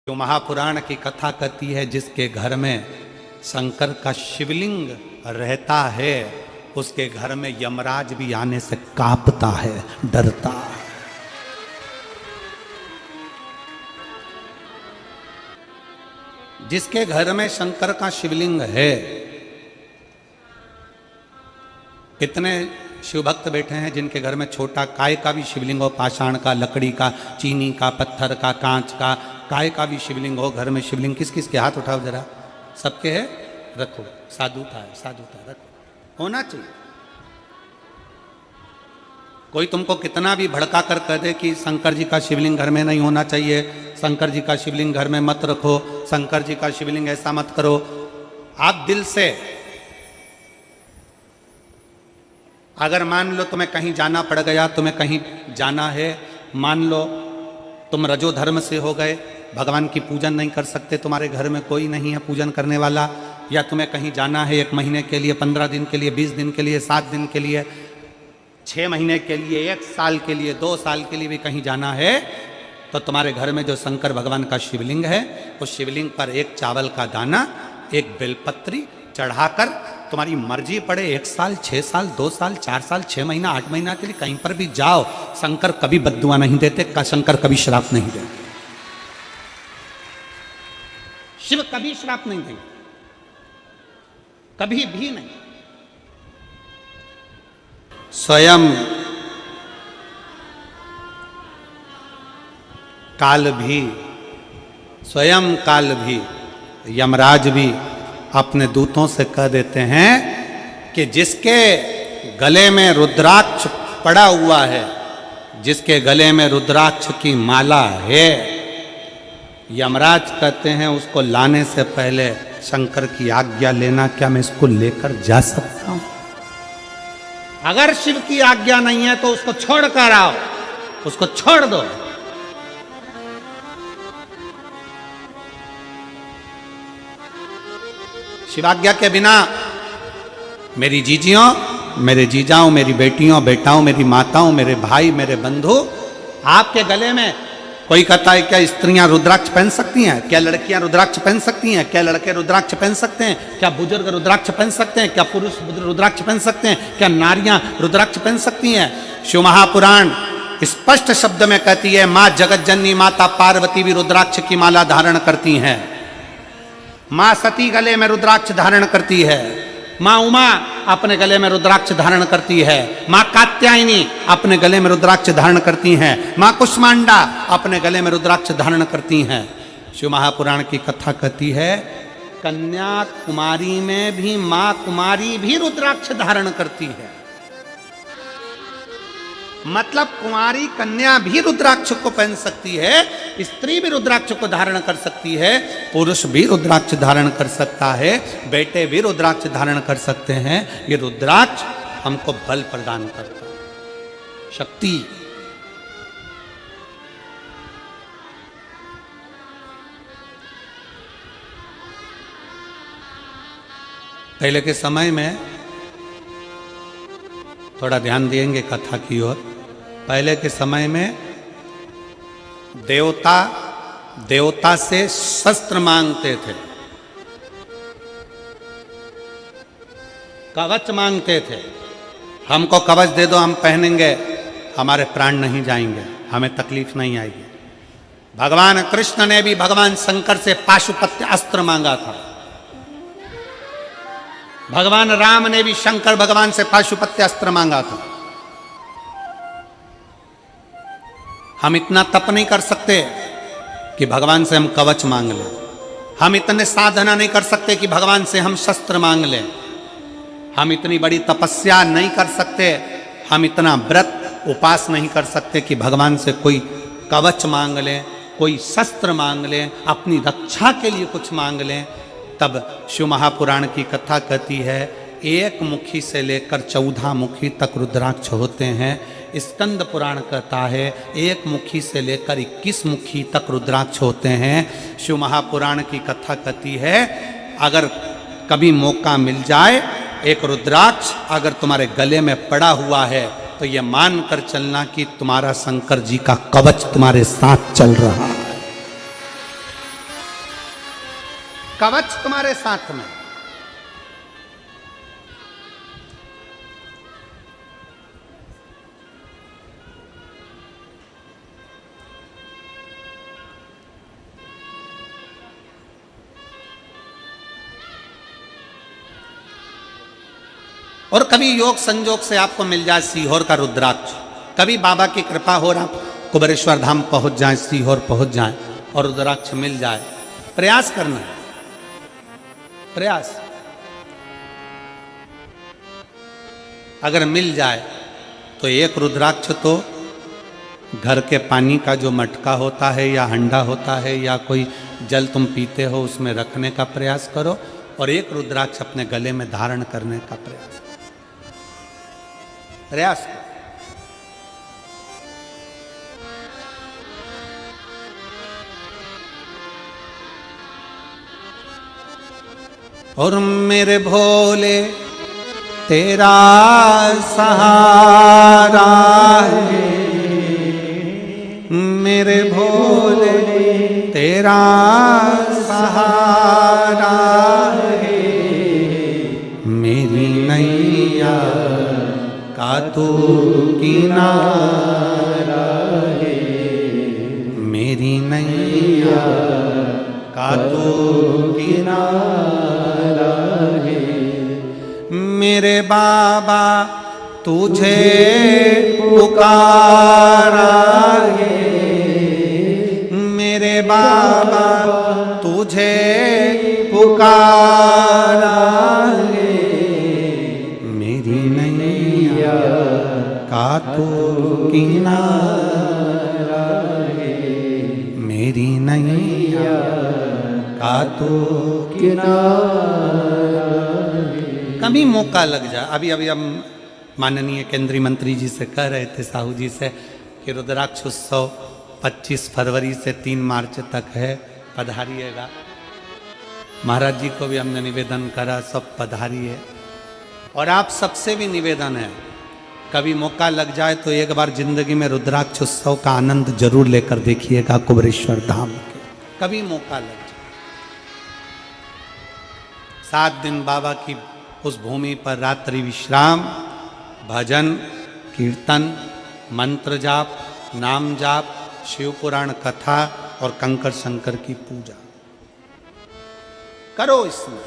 जो महापुराण की कथा कहती है, जिसके घर में शंकर का शिवलिंग रहता है उसके घर में यमराज भी आने से कांपता है, डरता है। जिसके घर में शंकर का शिवलिंग है, कितने शिव भक्त बैठे हैं जिनके घर में छोटा काय का भी शिवलिंग हो, पाषाण का, लकड़ी का, चीनी का, पत्थर का, कांच का, काय का भी शिवलिंग हो घर में। शिवलिंग किस किस के हाथ उठाओ जरा, सबके है, रखो। साधुता है, साधुता रखो, होना चाहिए। कोई तुमको कितना भी भड़का कर कह दे कि शंकर जी का शिवलिंग घर में नहीं होना चाहिए, शंकर जी का शिवलिंग घर में मत रखो, शंकर जी का शिवलिंग ऐसा मत करो, आप दिल से अगर मान लो तुम्हें कहीं जाना पड़ गया, तुम्हें कहीं जाना है, मान लो तुम रजो धर्म से हो गए, भगवान की पूजन नहीं कर सकते, तुम्हारे घर में कोई नहीं है पूजन करने वाला, या तुम्हें कहीं जाना है 1 महीने के लिए, 15 दिन के लिए, 20 दिन के लिए, 7 दिन के लिए, 6 महीने के लिए, 1 साल के लिए, 2 साल के लिए भी कहीं जाना है, तो तुम्हारे घर में जो शंकर भगवान का शिवलिंग है, उस शिवलिंग पर 1 चावल का दाना, 1 बेलपत्री चढ़ाकर तुम्हारी मर्जी पड़े 1 साल, 6 साल, 2 साल, 4 साल, 6 महीना, 8 महीना के लिए कहीं पर भी जाओ, शंकर कभी बद्दुआ नहीं देते, शंकर कभी श्राप नहीं देते, शिव कभी श्राप नहीं देंगे, कभी भी नहीं। स्वयं काल भी, स्वयं काल भी, यमराज भी अपने दूतों से कह देते हैं कि जिसके गले में रुद्राक्ष पड़ा हुआ है, जिसके गले में रुद्राक्ष की माला है, यमराज कहते हैं उसको लाने से पहले शंकर की आज्ञा लेना, क्या मैं इसको लेकर जा सकता हूं? अगर शिव की आज्ञा नहीं है तो उसको छोड़ कर आओ, उसको छोड़ दो। शिवाज्ञा के बिना मेरी जीजियों, मेरे जीजाओं, मेरी बेटियों, बेटाओं, मेरी माताओं, मेरे भाई, मेरे बंधु, आपके गले में कोई कहता है क्या स्त्रियां रुद्राक्ष पहन सकती हैं? क्या लड़कियां रुद्राक्ष पहन सकती हैं? क्या लड़के रुद्राक्ष पहन सकते हैं? क्या बुजुर्ग रुद्राक्ष पहन सकते हैं? क्या पुरुष रुद्राक्ष पहन सकते हैं? क्या नारियां रुद्राक्ष पहन सकती हैं? शिव महापुराण स्पष्ट शब्द में कहती है, मां जगत जननी माता पार्वती भी रुद्राक्ष की माला धारण करती हैं, मां सती गले में रुद्राक्ष धारण करती है, मां उमा अपने गले में रुद्राक्ष धारण करती है, मां कात्यायनी अपने गले में रुद्राक्ष धारण करती हैं, मां कुष्मांडा अपने गले में रुद्राक्ष धारण करती हैं। शिव महापुराण की कथा कहती है, कन्याकुमारी में भी मां कुमारी भी रुद्राक्ष धारण करती है, मतलब कुंवारी कन्या भी रुद्राक्ष को पहन सकती है, स्त्री भी रुद्राक्ष को धारण कर सकती है, पुरुष भी रुद्राक्ष धारण कर सकता है, बेटे भी रुद्राक्ष धारण कर सकते हैं। ये रुद्राक्ष हमको बल प्रदान करता है, शक्ति। पहले के समय में थोड़ा ध्यान देंगे कथा की ओर। पहले के समय में देवता से शस्त्र मांगते थे, कवच मांगते थे, हमको कवच दे दो, हम पहनेंगे, हमारे प्राण नहीं जाएंगे, हमें तकलीफ नहीं आएगी। भगवान कृष्ण ने भी भगवान शंकर से पाशुपत्य अस्त्र मांगा था, भगवान राम ने भी शंकर भगवान से पाशुपत्य अस्त्र मांगा था। हम इतना तप नहीं कर सकते कि भगवान से हम कवच मांग लें, हम इतने साधना नहीं कर सकते कि भगवान से हम शस्त्र मांग लें, हम इतनी बड़ी तपस्या नहीं कर सकते, हम इतना व्रत उपास नहीं कर सकते कि भगवान से कोई कवच मांग लें, कोई शस्त्र मांग लें, अपनी रक्षा के लिए कुछ मांग लें। तब शिव महापुराण की कथा कहती है, 1 मुखी से लेकर 14 मुखी तक रुद्राक्ष होते हैं। स्कंद पुराण कहता है 1 मुखी से लेकर 21 मुखी तक रुद्राक्ष होते हैं। शिव महापुराण की कथा कहती है, अगर कभी मौका मिल जाए, एक रुद्राक्ष अगर तुम्हारे गले में पड़ा हुआ है, तो ये मान कर चलना कि तुम्हारा शंकर जी का कवच तुम्हारे साथ चल रहा है। कवच तुम्हारे साथ में। और कभी योग संजोग से आपको मिल जाए सीहोर का रुद्राक्ष, कभी बाबा की कृपा हो रहा कुबेरेश्वर धाम पहुंच जाए, सीहोर पहुंच जाए और रुद्राक्ष मिल जाए, प्रयास करना है, प्रयास। अगर मिल जाए तो एक रुद्राक्ष तो घर के पानी का जो मटका होता है या हंडा होता है या कोई जल तुम पीते हो उसमें रखने का प्रयास करो, और एक रुद्राक्ष अपने गले में धारण करने का प्रयास करो, प्रयास करो। और मेरे भोले तेरा सहारा है, मेरे भोले तेरा सहारा है, मेरी नैया का तू किनारा है, मेरी नैया का तू किनारा है। मेरे बाबा तुझे पुकारा है, मेरे बाबा तुझे पुकारा है, मेरी नैया का तू किनारा है, मेरी नैया का तू किनारा है। कभी मौका लग जाए, अभी अभी हम माननीय केंद्रीय मंत्री जी से कह रहे थे, साहू जी से, कि रुद्राक्ष उत्सव 25 फरवरी से 3 मार्च तक है, पधारिएगा। महाराज जी को भी हमने निवेदन करा, सब पधारिए। और आप सबसे भी निवेदन है, कभी मौका लग जाए तो एक बार जिंदगी में रुद्राक्ष उत्सव का आनंद जरूर लेकर देखिएगा कुबेरेश्वर धाम के, कभी मौका लग जाए। 7 दिन बाबा की उस भूमि पर रात्रि विश्राम, भजन कीर्तन, मंत्र जाप, नाम जाप, शिव पुराण कथा और कंकर शंकर की पूजा करो। इसमें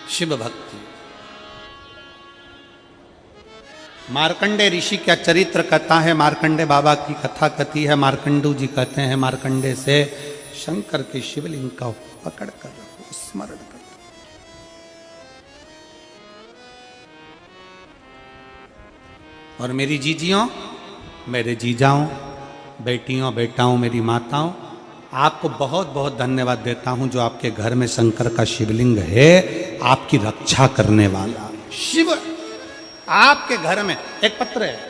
शिव भक्ति। मार्कंडे ऋषि का चरित्र कथा है, मार्कंडे बाबा की कथा कथी है। मार्कंडू जी कहते हैं, मार्कंडे से शंकर के शिवलिंग का पकड़ कर रखो, स्मरण कर। और मेरी जीजियों, मेरे जीजाओं, बेटियों, बेटाओं, मेरी माताओं, आपको बहुत बहुत धन्यवाद देता हूं जो आपके घर में शंकर का शिवलिंग है, आपकी रक्षा करने वाला शिव आपके घर में। एक पत्र है,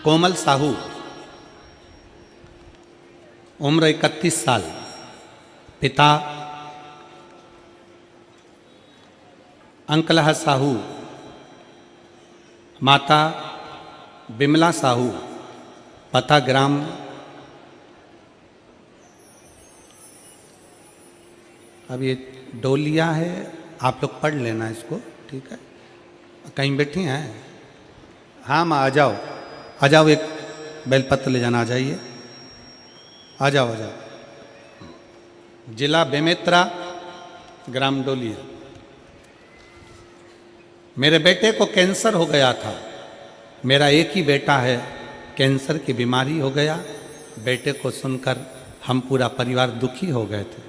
कोमल साहू, उम्र 31 साल, पिता अंकलह साहू, माता बिमला साहू, पता ग्राम अब ये डोलिया है, आप लोग पढ़ लेना इसको, ठीक है। कहीं बैठी हैं? हाँ माँ, आ जाओ आ जाओ, एक बेलपत्र ले जाना, आ जाइए, आ जाओ आ जाओ। जिला बेमेत्रा, ग्राम डोलिया। मेरे बेटे को कैंसर हो गया था, मेरा एक ही बेटा है, कैंसर की बीमारी हो गया। बेटे को सुनकर हम पूरा परिवार दुखी हो गए थे।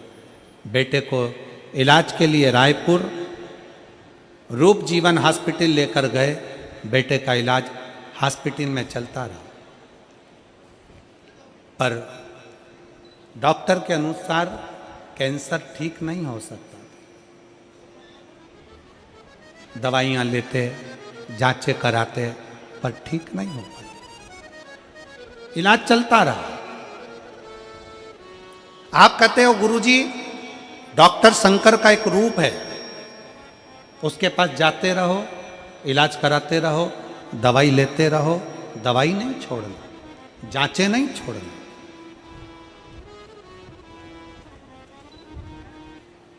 बेटे को इलाज के लिए रायपुर रूप जीवन हॉस्पिटल लेकर गए। बेटे का इलाज हॉस्पिटल में चलता रहा, पर डॉक्टर के अनुसार कैंसर ठीक नहीं हो सकता। दवाइयां लेते, जांचें कराते, पर ठीक नहीं हो पाती। इलाज चलता रहा। आप कहते हो गुरुजी डॉक्टर शंकर का एक रूप है, उसके पास जाते रहो, इलाज कराते रहो, दवाई लेते रहो, दवाई नहीं छोड़ना, जांचें नहीं छोड़ना।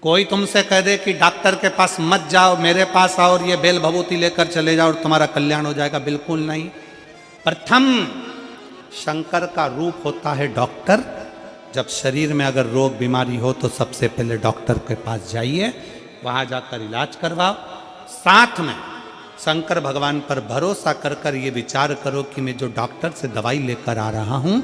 कोई तुमसे कह दे कि डॉक्टर के पास मत जाओ, मेरे पास आओ और ये बेल भभूति लेकर चले जाओ और तुम्हारा कल्याण हो जाएगा, बिल्कुल नहीं। प्रथम शंकर का रूप होता है डॉक्टर। जब शरीर में अगर रोग बीमारी हो तो सबसे पहले डॉक्टर के पास जाइए, वहां जाकर इलाज करवाओ। साथ में शंकर भगवान पर भरोसा कर कर ये विचार करो कि मैं जो डॉक्टर से दवाई लेकर आ रहा हूं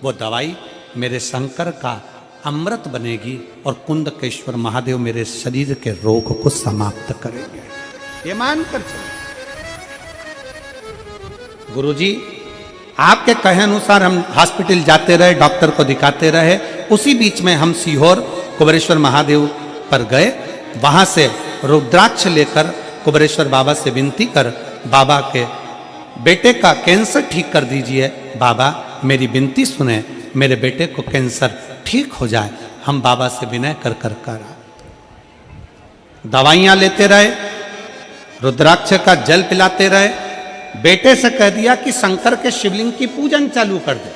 वो दवाई मेरे शंकर का अमृत बनेगी और कुंदकेश्वर महादेव मेरे शरीर के रोग को समाप्त करेंगे। ये मानकर चलो। गुरुजी आपके कहे अनुसार हम हॉस्पिटल जाते रहे, डॉक्टर को दिखाते रहे। उसी बीच में हम सीहोर कुबेरेश्वर महादेव पर गए। वहां से रुद्राक्ष लेकर कुबेरेश्वर बाबा से विनती कर, बाबा के बेटे का कैंसर ठीक कर दीजिए। बाबा मेरी विनती सुने, मेरे बेटे को कैंसर ठीक हो जाए। हम बाबा से विनय कर दवाइयां लेते रहे, रुद्राक्ष का जल पिलाते रहे। बेटे से कह दिया कि शंकर के शिवलिंग की पूजन चालू कर दे,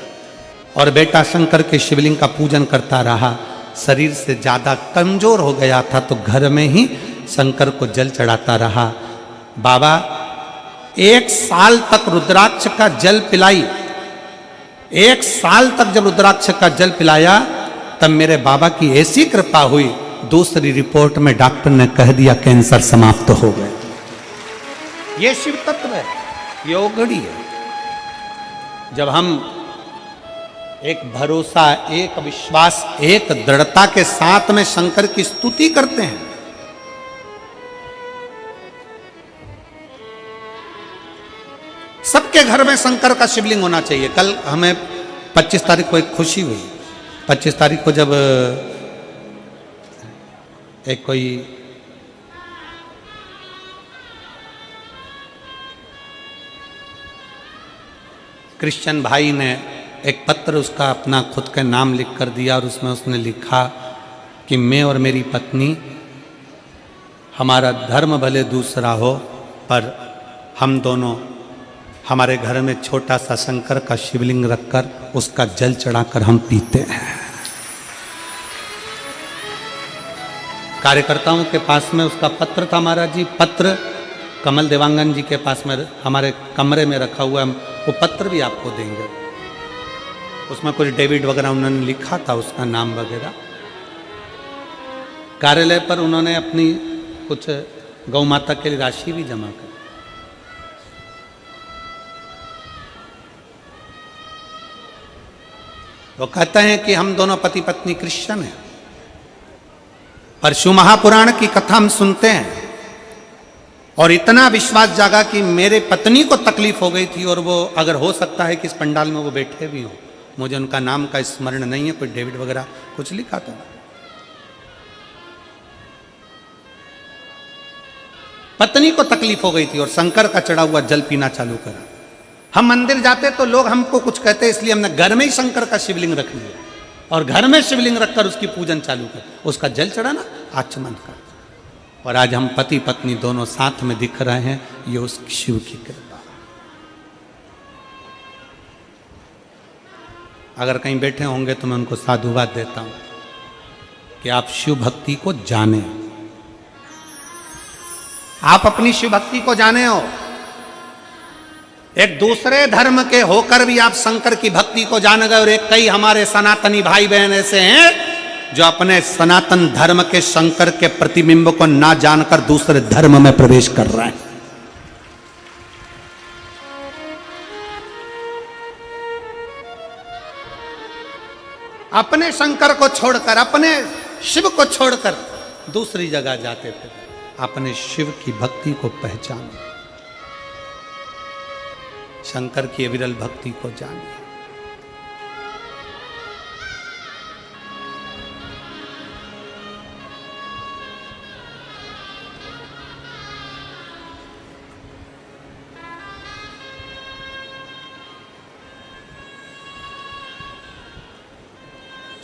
और बेटा शंकर के शिवलिंग का पूजन करता रहा। शरीर से ज्यादा कमजोर हो गया था तो घर में ही शंकर को जल चढ़ाता रहा। बाबा 1 साल तक रुद्राक्ष का जल पिलाई। 1 साल तक जब रुद्राक्ष का जल पिलाया तब मेरे बाबा की ऐसी कृपा हुई, दूसरी रिपोर्ट में डॉक्टर ने कह दिया कैंसर समाप्त हो गए। ये शिव तत्व है, ये ओघड़ी है। जब हम एक भरोसा, एक विश्वास, एक दृढ़ता के साथ में शंकर की स्तुति करते हैं, सबके घर में शंकर का शिवलिंग होना चाहिए। कल हमें 25 तारीख को एक खुशी हुई। 25 तारीख को जब एक कोई क्रिश्चियन भाई ने एक पत्र उसका अपना खुद का नाम लिख कर दिया और उसमें उसने लिखा कि मैं और मेरी पत्नी, हमारा धर्म भले दूसरा हो पर हम दोनों हमारे घर में छोटा सा शंकर का शिवलिंग रखकर उसका जल चढ़ाकर हम पीते हैं। कार्यकर्ताओं के पास में उसका पत्र था महाराज जी। पत्र कमल देवांगन जी के पास में हमारे कमरे में रखा हुआ है। वो पत्र भी आपको देंगे। उसमें कुछ डेविड वगैरह उन्होंने लिखा था, उसका नाम वगैरह। कार्यालय पर उन्होंने अपनी कुछ गौ माता के लिए राशि भी जमा कर। वो कहते हैं कि हम दोनों पति पत्नी क्रिश्चियन हैं, पर शिव महापुराण की कथा हम सुनते हैं और इतना विश्वास जागा कि मेरे पत्नी को तकलीफ हो गई थी और वो अगर हो सकता है कि इस पंडाल में वो बैठे भी हो। मुझे उनका नाम का स्मरण नहीं है, कोई डेविड वगैरह कुछ लिखा था। पत्नी को तकलीफ हो गई थी और शंकर का चढ़ा हुआ जल पीना चालू करा। हम मंदिर जाते तो लोग हमको कुछ कहते, इसलिए हमने घर में ही शंकर का शिवलिंग रख लिया और घर में शिवलिंग रखकर उसकी पूजन चालू कर, उसका जल चढ़ाना आचमन कर। और आज हम पति पत्नी दोनों साथ में दिख रहे हैं, ये उस शिव की कृपा। अगर कहीं बैठे होंगे तो मैं उनको साधुवाद देता हूं कि आप शिव भक्ति को जाने, आप अपनी शिव भक्ति को जाने हो। एक दूसरे धर्म के होकर भी आप शंकर की भक्ति को जान गए। और एक कई हमारे सनातनी भाई बहन ऐसे हैं जो अपने सनातन धर्म के शंकर के प्रतिबिंब को ना जानकर दूसरे धर्म में प्रवेश कर रहे हैं। अपने शंकर को छोड़कर, अपने शिव को छोड़कर दूसरी जगह जाते थे। अपने शिव की भक्ति को पहचानो, शंकर की अविरल भक्ति को जानिए।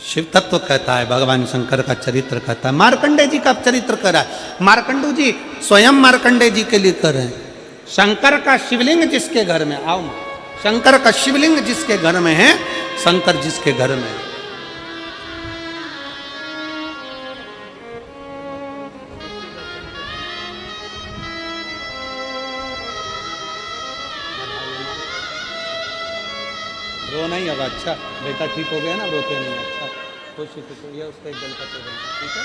शिव तत्व कहता है, भगवान शंकर का चरित्र कहता है। मार्कंडे जी का चरित्र करा है, मार्कंडू जी स्वयं मार्कंडे जी के लिए कर रहे हैं। शंकर का शिवलिंग जिसके घर में, आओ मां, शंकर का शिवलिंग जिसके घर में है, शंकर जिसके घर में है, रो नहीं अब। अच्छा बेटा ठीक हो गया ना, रोते नहीं। अच्छा खुश ये उसका एक बेलपत्र देना, ठीक है?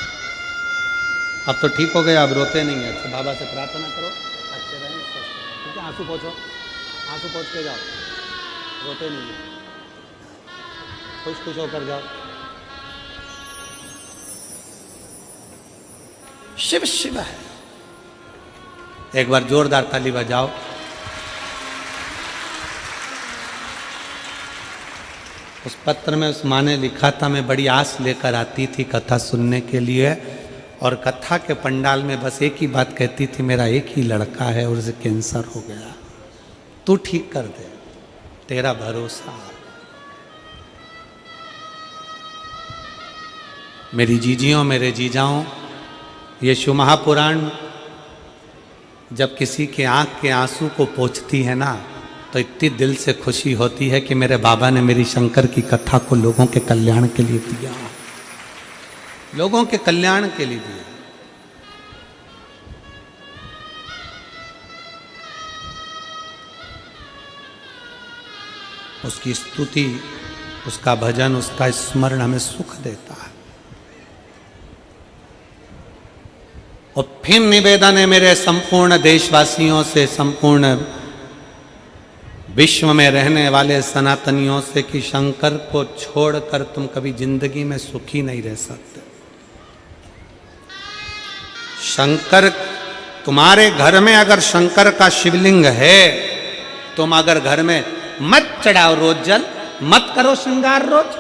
अब तो ठीक हो गया, अब रोते नहीं है। अच्छा बाबा से प्रार्थना करो अच्छे रहें, स्वस्थ रहें, ठीक है? आंसू पोंछो, आंसू पोंछ के जाओ, रोते नहीं है, खुश खुश होकर जाओ। शिव शिव है। एक बार जोरदार ताली बजाओ। उस पत्र में उस माँ ने लिखा था, मैं बड़ी आस लेकर आती थी कथा सुनने के लिए, और कथा के पंडाल में बस एक ही बात कहती थी, मेरा एक ही लड़का है और उसे कैंसर हो गया, तू ठीक कर दे, तेरा भरोसा। मेरी जीजियों, मेरे जीजाओं, ये शिव महापुराण जब किसी के आंख के आंसू को पोंछती है ना, तो इतनी दिल से खुशी होती है कि मेरे बाबा ने मेरी शंकर की कथा को लोगों के कल्याण के लिए दिया, लोगों के कल्याण के लिए दिया। उसकी स्तुति, उसका भजन, उसका स्मरण हमें सुख देता है। और फिर निवेदन है मेरे संपूर्ण देशवासियों से, संपूर्ण विश्व में रहने वाले सनातनियों से, कि शंकर को छोड़कर तुम कभी जिंदगी में सुखी नहीं रह सकते। शंकर, तुम्हारे घर में अगर शंकर का शिवलिंग है, तुम अगर घर में मत चढ़ाओ रोज जल, मत करो श्रृंगार रोज,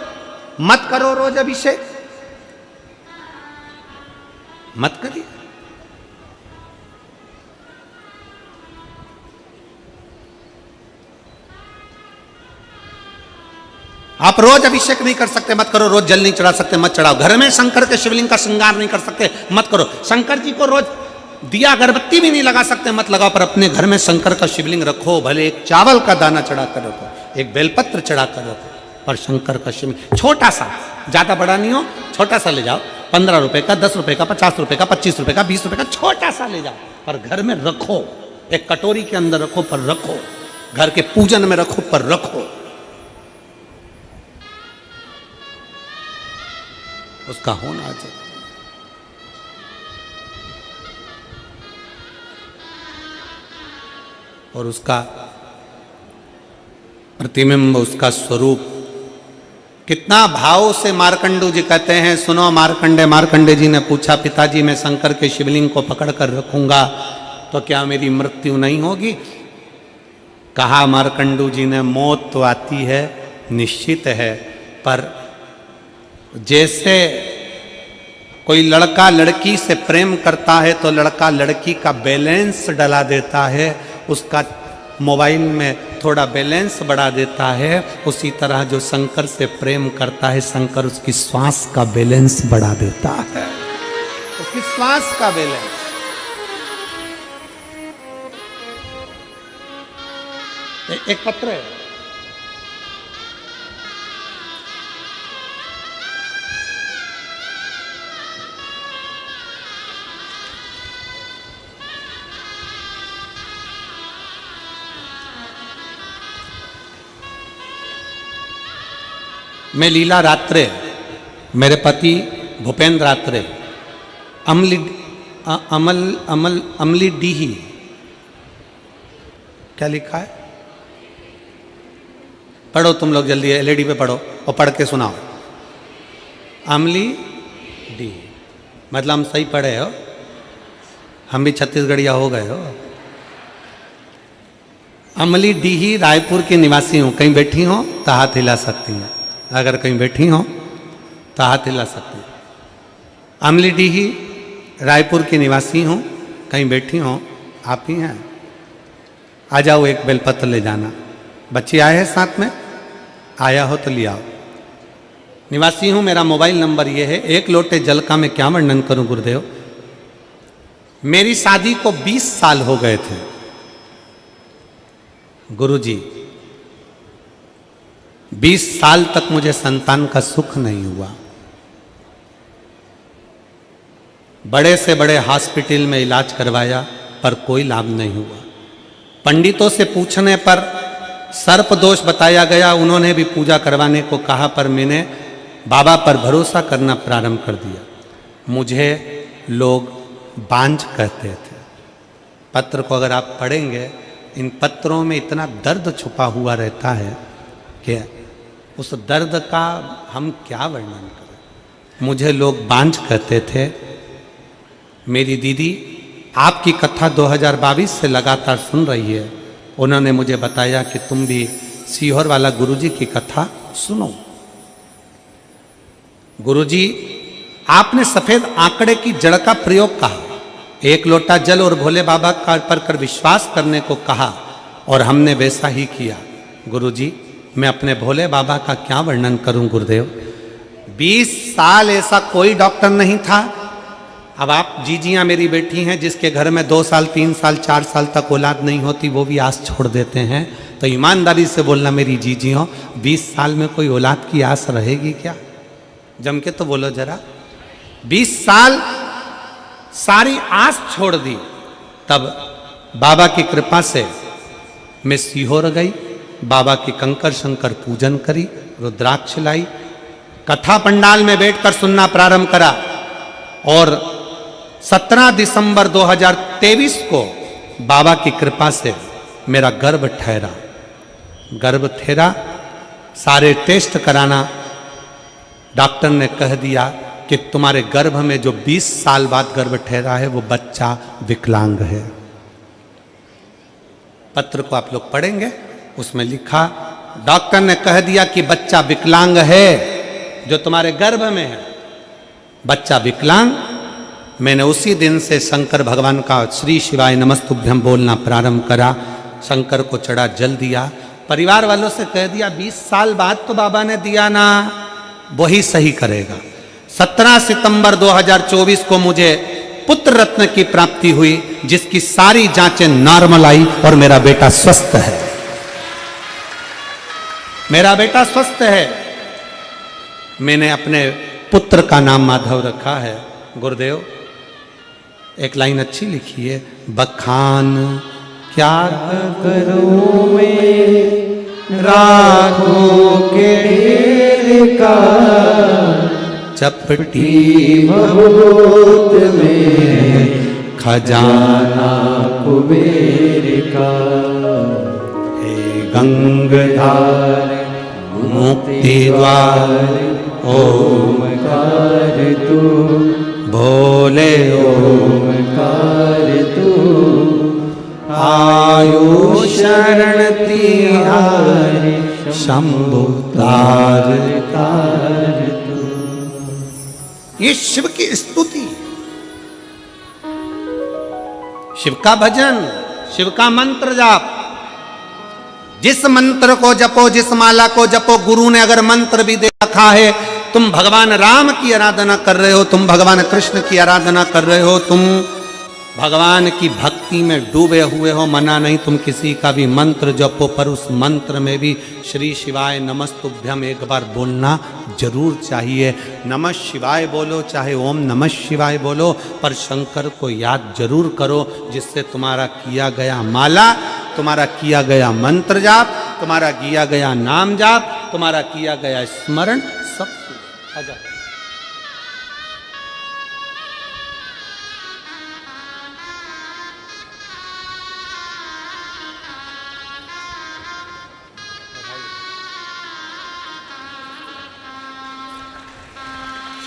मत करो रोज अभिषेक, मत करिए। आप रोज अभिषेक नहीं कर सकते, मत करो। रोज जल नहीं चढ़ा सकते, मत चढ़ाओ। घर में शंकर के शिवलिंग का श्रृंगार नहीं कर सकते, मत करो। शंकर जी को रोज दिया अगरबत्ती भी नहीं लगा सकते, मत लगाओ। पर अपने घर में शंकर का शिवलिंग रखो, भले एक चावल का दाना चढ़ा कर रखो, एक बेलपत्र चढ़ा कर रखो, पर शंकर का शिवलिंग छोटा सा, ज्यादा बड़ा नहीं हो, छोटा सा ले जाओ। 15 रुपए का, 10 रुपए का, 50 रुपए का, 25 रुपए का, 20 रुपए का, छोटा सा ले जाओ, पर घर में रखो। एक कटोरी के अंदर रखो, पर रखो। घर के पूजन में रखो, पर रखो। उसका होना चाहिए। और उसका प्रतिबिंब, उसका स्वरूप कितना भाव से मार्कंडू जी कहते हैं। सुनो मार्कंडे, मार्कंडे जी ने पूछा, पिताजी मैं शंकर के शिवलिंग को पकड़ कर रखूंगा तो क्या मेरी मृत्यु नहीं होगी? कहा मार्कंडू जी ने, मौत तो आती है, निश्चित है, पर जैसे कोई लड़का लड़की से प्रेम करता है तो लड़का लड़की का बैलेंस डला देता है, उसका मोबाइल में थोड़ा बैलेंस बढ़ा देता है, उसी तरह जो शंकर से प्रेम करता है, शंकर उसकी श्वास का बैलेंस बढ़ा देता है, उसकी श्वास का बैलेंस। एक पत्र है, मैं लीला रात्रे, मेरे पति भूपेंद्र रात्रे, अमली डीही, क्या लिखा है? पढ़ो तुम लोग जल्दी, एलईडी पे पढ़ो और पढ़ के सुनाओ। अमली डी, मतलब हम सही पढ़े हो, हम भी छत्तीसगढ़िया हो गए हो। अमली डी ही रायपुर की निवासी हूँ, कहीं बैठी हो तो हाथ हिला सकती हैं, अगर कहीं बैठी हो तो हाथ हिला सकती हैं। अमली डी ही रायपुर की निवासी हूँ, कहीं बैठी हो, आप ही हैं, आ जाओ, एक बेलपत्र ले जाना। बच्चे आए हैं साथ में, आया हो तो ले आओ। निवासी हूँ, मेरा मोबाइल नंबर ये है। एक लोटे जल का मैं क्या वर्णन करूं गुरुदेव। मेरी शादी को 20 साल हो गए थे गुरुजी, 20 साल तक मुझे संतान का सुख नहीं हुआ। बड़े से बड़े हॉस्पिटल में इलाज करवाया पर कोई लाभ नहीं हुआ। पंडितों से पूछने पर सर्प दोष बताया गया, उन्होंने भी पूजा करवाने को कहा, पर मैंने बाबा पर भरोसा करना प्रारंभ कर दिया। मुझे लोग बांझ कहते थे। पत्र को अगर आप पढ़ेंगे, इन पत्रों में इतना दर्द छुपा हुआ रहता है कि उस दर्द का हम क्या वर्णन करें। मुझे लोग बांझ कहते थे। मेरी दीदी आपकी कथा 2022 से लगातार सुन रही है, उन्होंने मुझे बताया कि तुम भी सीहोर वाला गुरुजी की कथा सुनो। गुरुजी, आपने सफेद आंकड़े की जड़ का प्रयोग कहा, एक लोटा जल और भोले बाबा का पर कर विश्वास करने को कहा, और हमने वैसा ही किया। गुरुजी, मैं अपने भोले बाबा का क्या वर्णन करूं गुरुदेव। 20 साल ऐसा कोई डॉक्टर नहीं था। अब आप जीजियां मेरी बेटी हैं, जिसके घर में 2 साल 3 साल 4 साल तक औलाद नहीं होती, वो भी आस छोड़ देते हैं। तो ईमानदारी से बोलना मेरी जीजियों, 20 साल में कोई औलाद की आस रहेगी क्या? जम के तो बोलो जरा। 20 साल सारी आस छोड़ दी। तब बाबा की कृपा से मैं सीहोर गई, बाबा की कंकर शंकर पूजन करी, रुद्राक्ष लाई, कथा पंडाल में बैठकर सुनना प्रारंभ करा, और 17 दिसंबर 2023 को बाबा की कृपा से मेरा गर्भ ठहरा। सारे टेस्ट कराना, डॉक्टर ने कह दिया कि तुम्हारे गर्भ में जो 20 साल बाद गर्भ ठहरा है वो बच्चा विकलांग है। पत्र को आप लोग पढ़ेंगे, उसमें लिखा, डॉक्टर ने कह दिया कि बच्चा विकलांग है, जो तुम्हारे गर्भ में है बच्चा विकलांग। मैंने उसी दिन से शंकर भगवान का श्री शिवाय नमस्तुभ्यम बोलना प्रारंभ करा, शंकर को चढ़ा जल दिया, परिवार वालों से कह दिया 20 साल बाद तो बाबा ने दिया ना, वही सही करेगा। 17 सितंबर 2024 को मुझे पुत्र रत्न की प्राप्ति हुई, जिसकी सारी जांचें नॉर्मल आई, और मेरा बेटा स्वस्थ है। मेरा बेटा स्वस्थ है। मैंने अपने पुत्र का नाम माधव रखा है। गुरुदेव, एक लाइन अच्छी लिखी है, बखान क्या करूं मैं राखों के ढेर का, चपटी बहुत में खजाना कुबेर का। हे गंगाधार मुक्ति द्वार ओमकार तू, भोले ओमकार तू, आयु शरण तिहारी शंभु तार तार तू। ये शिव की स्तुति, शिव का भजन, शिव का मंत्र जाप। जिस मंत्र को जपो, जिस माला को जपो, गुरु ने अगर मंत्र भी दे रखा है, तुम भगवान राम की आराधना कर रहे हो, तुम भगवान कृष्ण की आराधना कर रहे हो, तुम भगवान की भक्ति में डूबे हुए हो, मना नहीं तुम किसी का भी मंत्र जपो, पर उस मंत्र में भी श्री शिवाय नमस्तुभ्यम एक बार बोलना जरूर चाहिए। नमः शिवाय बोलो, चाहे ओम नमः शिवाय बोलो, पर शंकर को याद जरूर करो, जिससे तुम्हारा किया गया माला, तुम्हारा किया गया मंत्र जाप, तुम्हारा किया गया नाम जाप, तुम्हारा किया गया स्मरण सब आ जाए।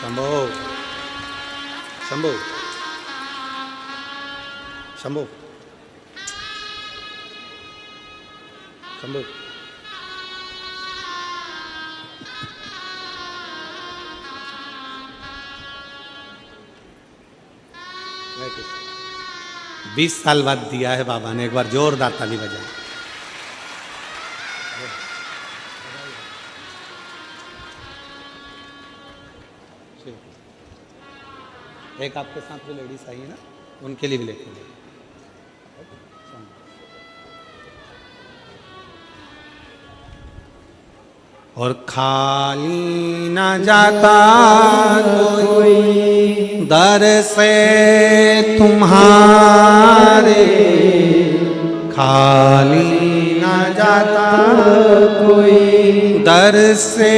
शंभो शंभो शंभो शंभो। हरे कृष्ण। 20 साल बाद दिया है बाबा ने, एक बार जोरदार ताली बजाए। एक आपके साथ जो लेडीज आई है ना, उनके लिए भी लेके जाइए। और खाली न जाता कोई दर से तुम्हारे, खाली न जाता कोई दर से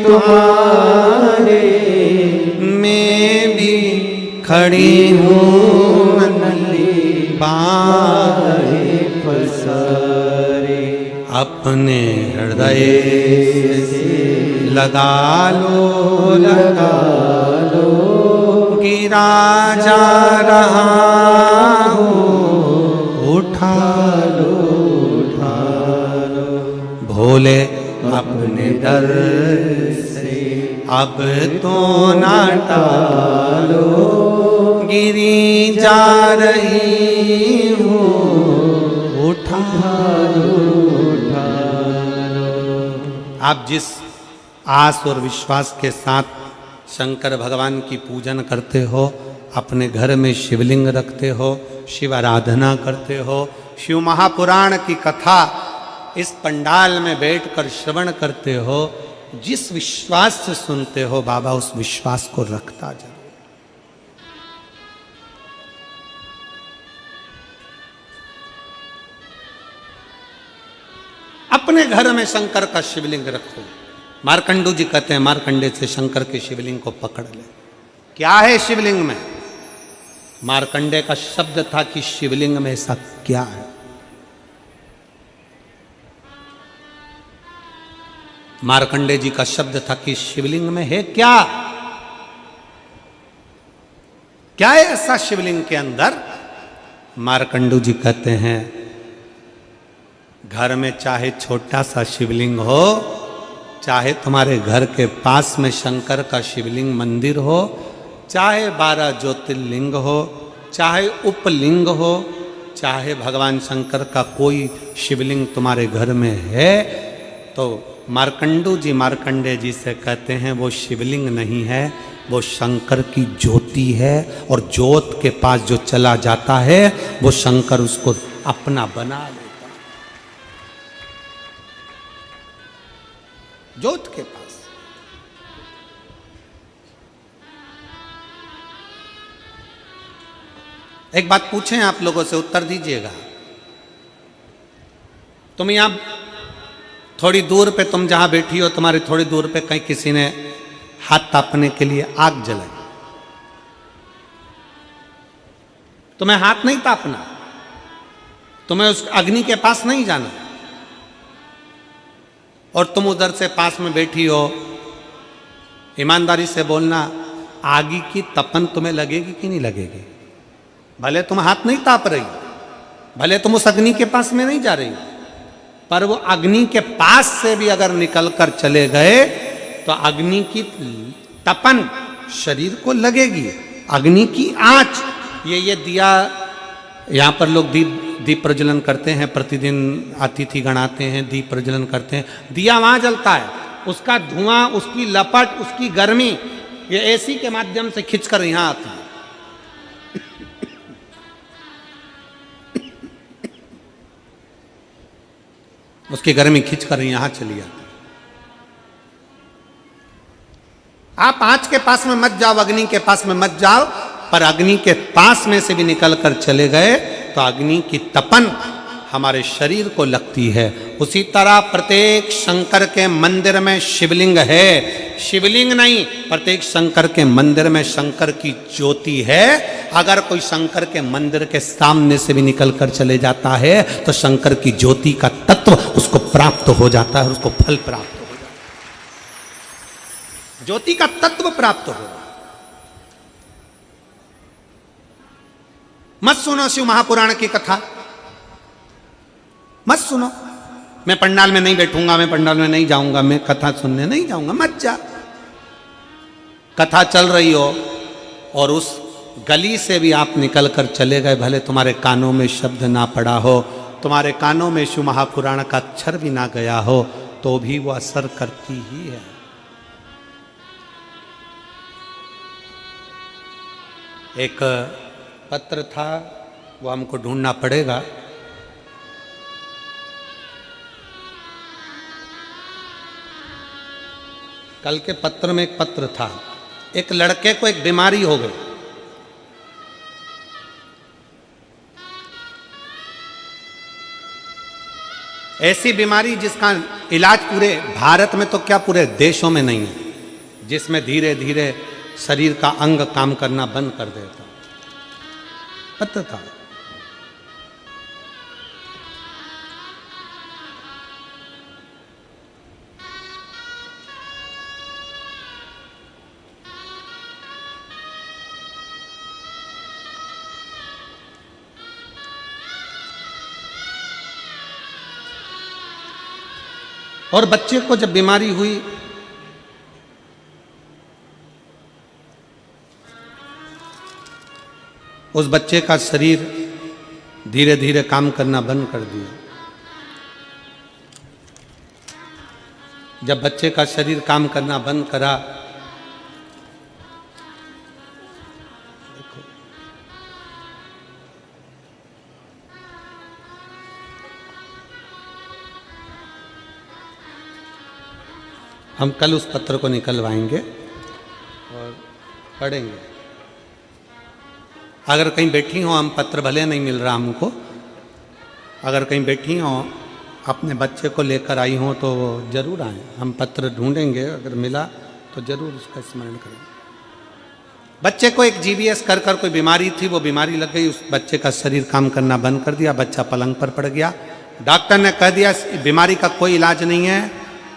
तुम्हारे, मैं भी खड़ी हूँ नन्ही बाहें पसारे, अपने हृदय से लगा लो गिरा जा रहा हूँ, उठा लो भोले अपने दर से अब तो ना टालो, गिरी जा रही हूँ, उठा लो। आप जिस आस और विश्वास के साथ शंकर भगवान की पूजन करते हो, अपने घर में शिवलिंग रखते हो, शिव आराधना करते हो, शिव महापुराण की कथा इस पंडाल में बैठकर श्रवण करते हो, जिस विश्वास से सुनते हो, बाबा उस विश्वास को रखता जा। अपने घर में शंकर का शिवलिंग रखो। मार्कंडू जी कहते हैं मार्कंडे से शंकर के शिवलिंग को पकड़ ले। क्या है शिवलिंग में? मार्कंडे का शब्द था कि शिवलिंग में ऐसा क्या है। मार्कंडे जी का शब्द था कि शिवलिंग में है क्या, क्या है ऐसा शिवलिंग के अंदर? मार्कंडू जी कहते हैं घर में चाहे छोटा सा शिवलिंग हो, चाहे तुम्हारे घर के पास में शंकर का शिवलिंग मंदिर हो, चाहे 12 ज्योतिर्लिंग हो, चाहे उपलिंग हो, चाहे भगवान शंकर का कोई शिवलिंग तुम्हारे घर में है, तो मार्कंडू जी मार्कंडे जी से कहते हैं वो शिवलिंग नहीं है, वो शंकर की ज्योति है। और ज्योत के पास जो चला जाता है वो शंकर उसको अपना बना लेता। ज्योत के पास एक बात पूछें आप लोगों से, उत्तर दीजिएगा। तुम यहां थोड़ी दूर पे, तुम जहां बैठी हो तुम्हारी थोड़ी दूर पे कहीं किसी ने हाथ तापने के लिए आग जलाई, तुम्हें हाथ नहीं तापना, तुम्हें उस अग्नि के पास नहीं जाना, और तुम उधर से पास में बैठी हो। ईमानदारी से बोलना, आगी की तपन तुम्हें लगेगी कि नहीं लगेगी? भले तुम हाथ नहीं ताप रही, भले तुम उस अग्नि के पास में नहीं जा रही, पर वो अग्नि के पास से भी अगर निकल कर चले गए तो अग्नि की तपन शरीर को लगेगी। अग्नि की आंच, ये दिया, यहाँ पर लोग दीप प्रज्वलन करते हैं, प्रतिदिन अतिथि गणाते हैं, दीप प्रज्वलन करते हैं, दिया वहां जलता है, उसका धुआं, उसकी लपट, उसकी गर्मी ये एसी के माध्यम से खिंचकर यहां आती है। उसकी गर्मी खिंचकर यहां चली आती। आप आंच के पास में मत जाओ, अग्नि के पास में मत जाओ, पर अग्नि के पास में से भी निकल कर चले गए तो अग्नि की तपन हमारे शरीर को लगती है। उसी तरह प्रत्येक शंकर के मंदिर में शिवलिंग है, शिवलिंग नहीं, प्रत्येक शंकर के मंदिर में शंकर की ज्योति है। अगर कोई शंकर के मंदिर के सामने से भी निकल कर चले जाता है तो शंकर की ज्योति का तत्व उसको प्राप्त हो जाता है और उसको फल प्राप्त हो जाता है। ज्योति का तत्व प्राप्त होगा। मत सुनो शिव महापुराण की कथा, मत सुनो। मैं पंडाल में नहीं बैठूंगा, मैं पंडाल में नहीं जाऊंगा, मैं कथा सुनने नहीं जाऊंगा, मत जा। कथा चल रही हो और उस गली से भी आप निकल कर चले गए, भले तुम्हारे कानों में शब्द ना पड़ा हो, तुम्हारे कानों में शिव महापुराण का अक्षर भी ना गया हो, तो भी वो असर करती ही है। एक पत्र था, वो हमको ढूंढना पड़ेगा। कल के पत्र में एक पत्र था, एक लड़के को एक बीमारी हो गई। ऐसी बीमारी जिसका इलाज पूरे भारत में तो क्या पूरे देशों में नहीं है, जिसमें धीरे धीरे शरीर का अंग काम करना बंद कर देता। पता था। और बच्चे को जब बीमारी हुई, उस बच्चे का शरीर धीरे धीरे काम करना बंद कर दिया। जब बच्चे का शरीर काम करना बंद करा, हम कल उस पत्र को निकलवाएंगे और पढ़ेंगे। अगर कहीं बैठी हो, हम पत्र भले नहीं मिल रहा हमको, अगर कहीं बैठी हो अपने बच्चे को लेकर आई हो तो जरूर आए, हम पत्र ढूंढेंगे, अगर मिला तो जरूर उसका स्मरण करेंगे। बच्चे को एक जीबीएस कर कोई बीमारी थी, वो बीमारी लग गई, उस बच्चे का शरीर काम करना बंद कर दिया, बच्चा पलंग पर पड़ गया। डॉक्टर ने कह दिया इस बीमारी का कोई इलाज नहीं है,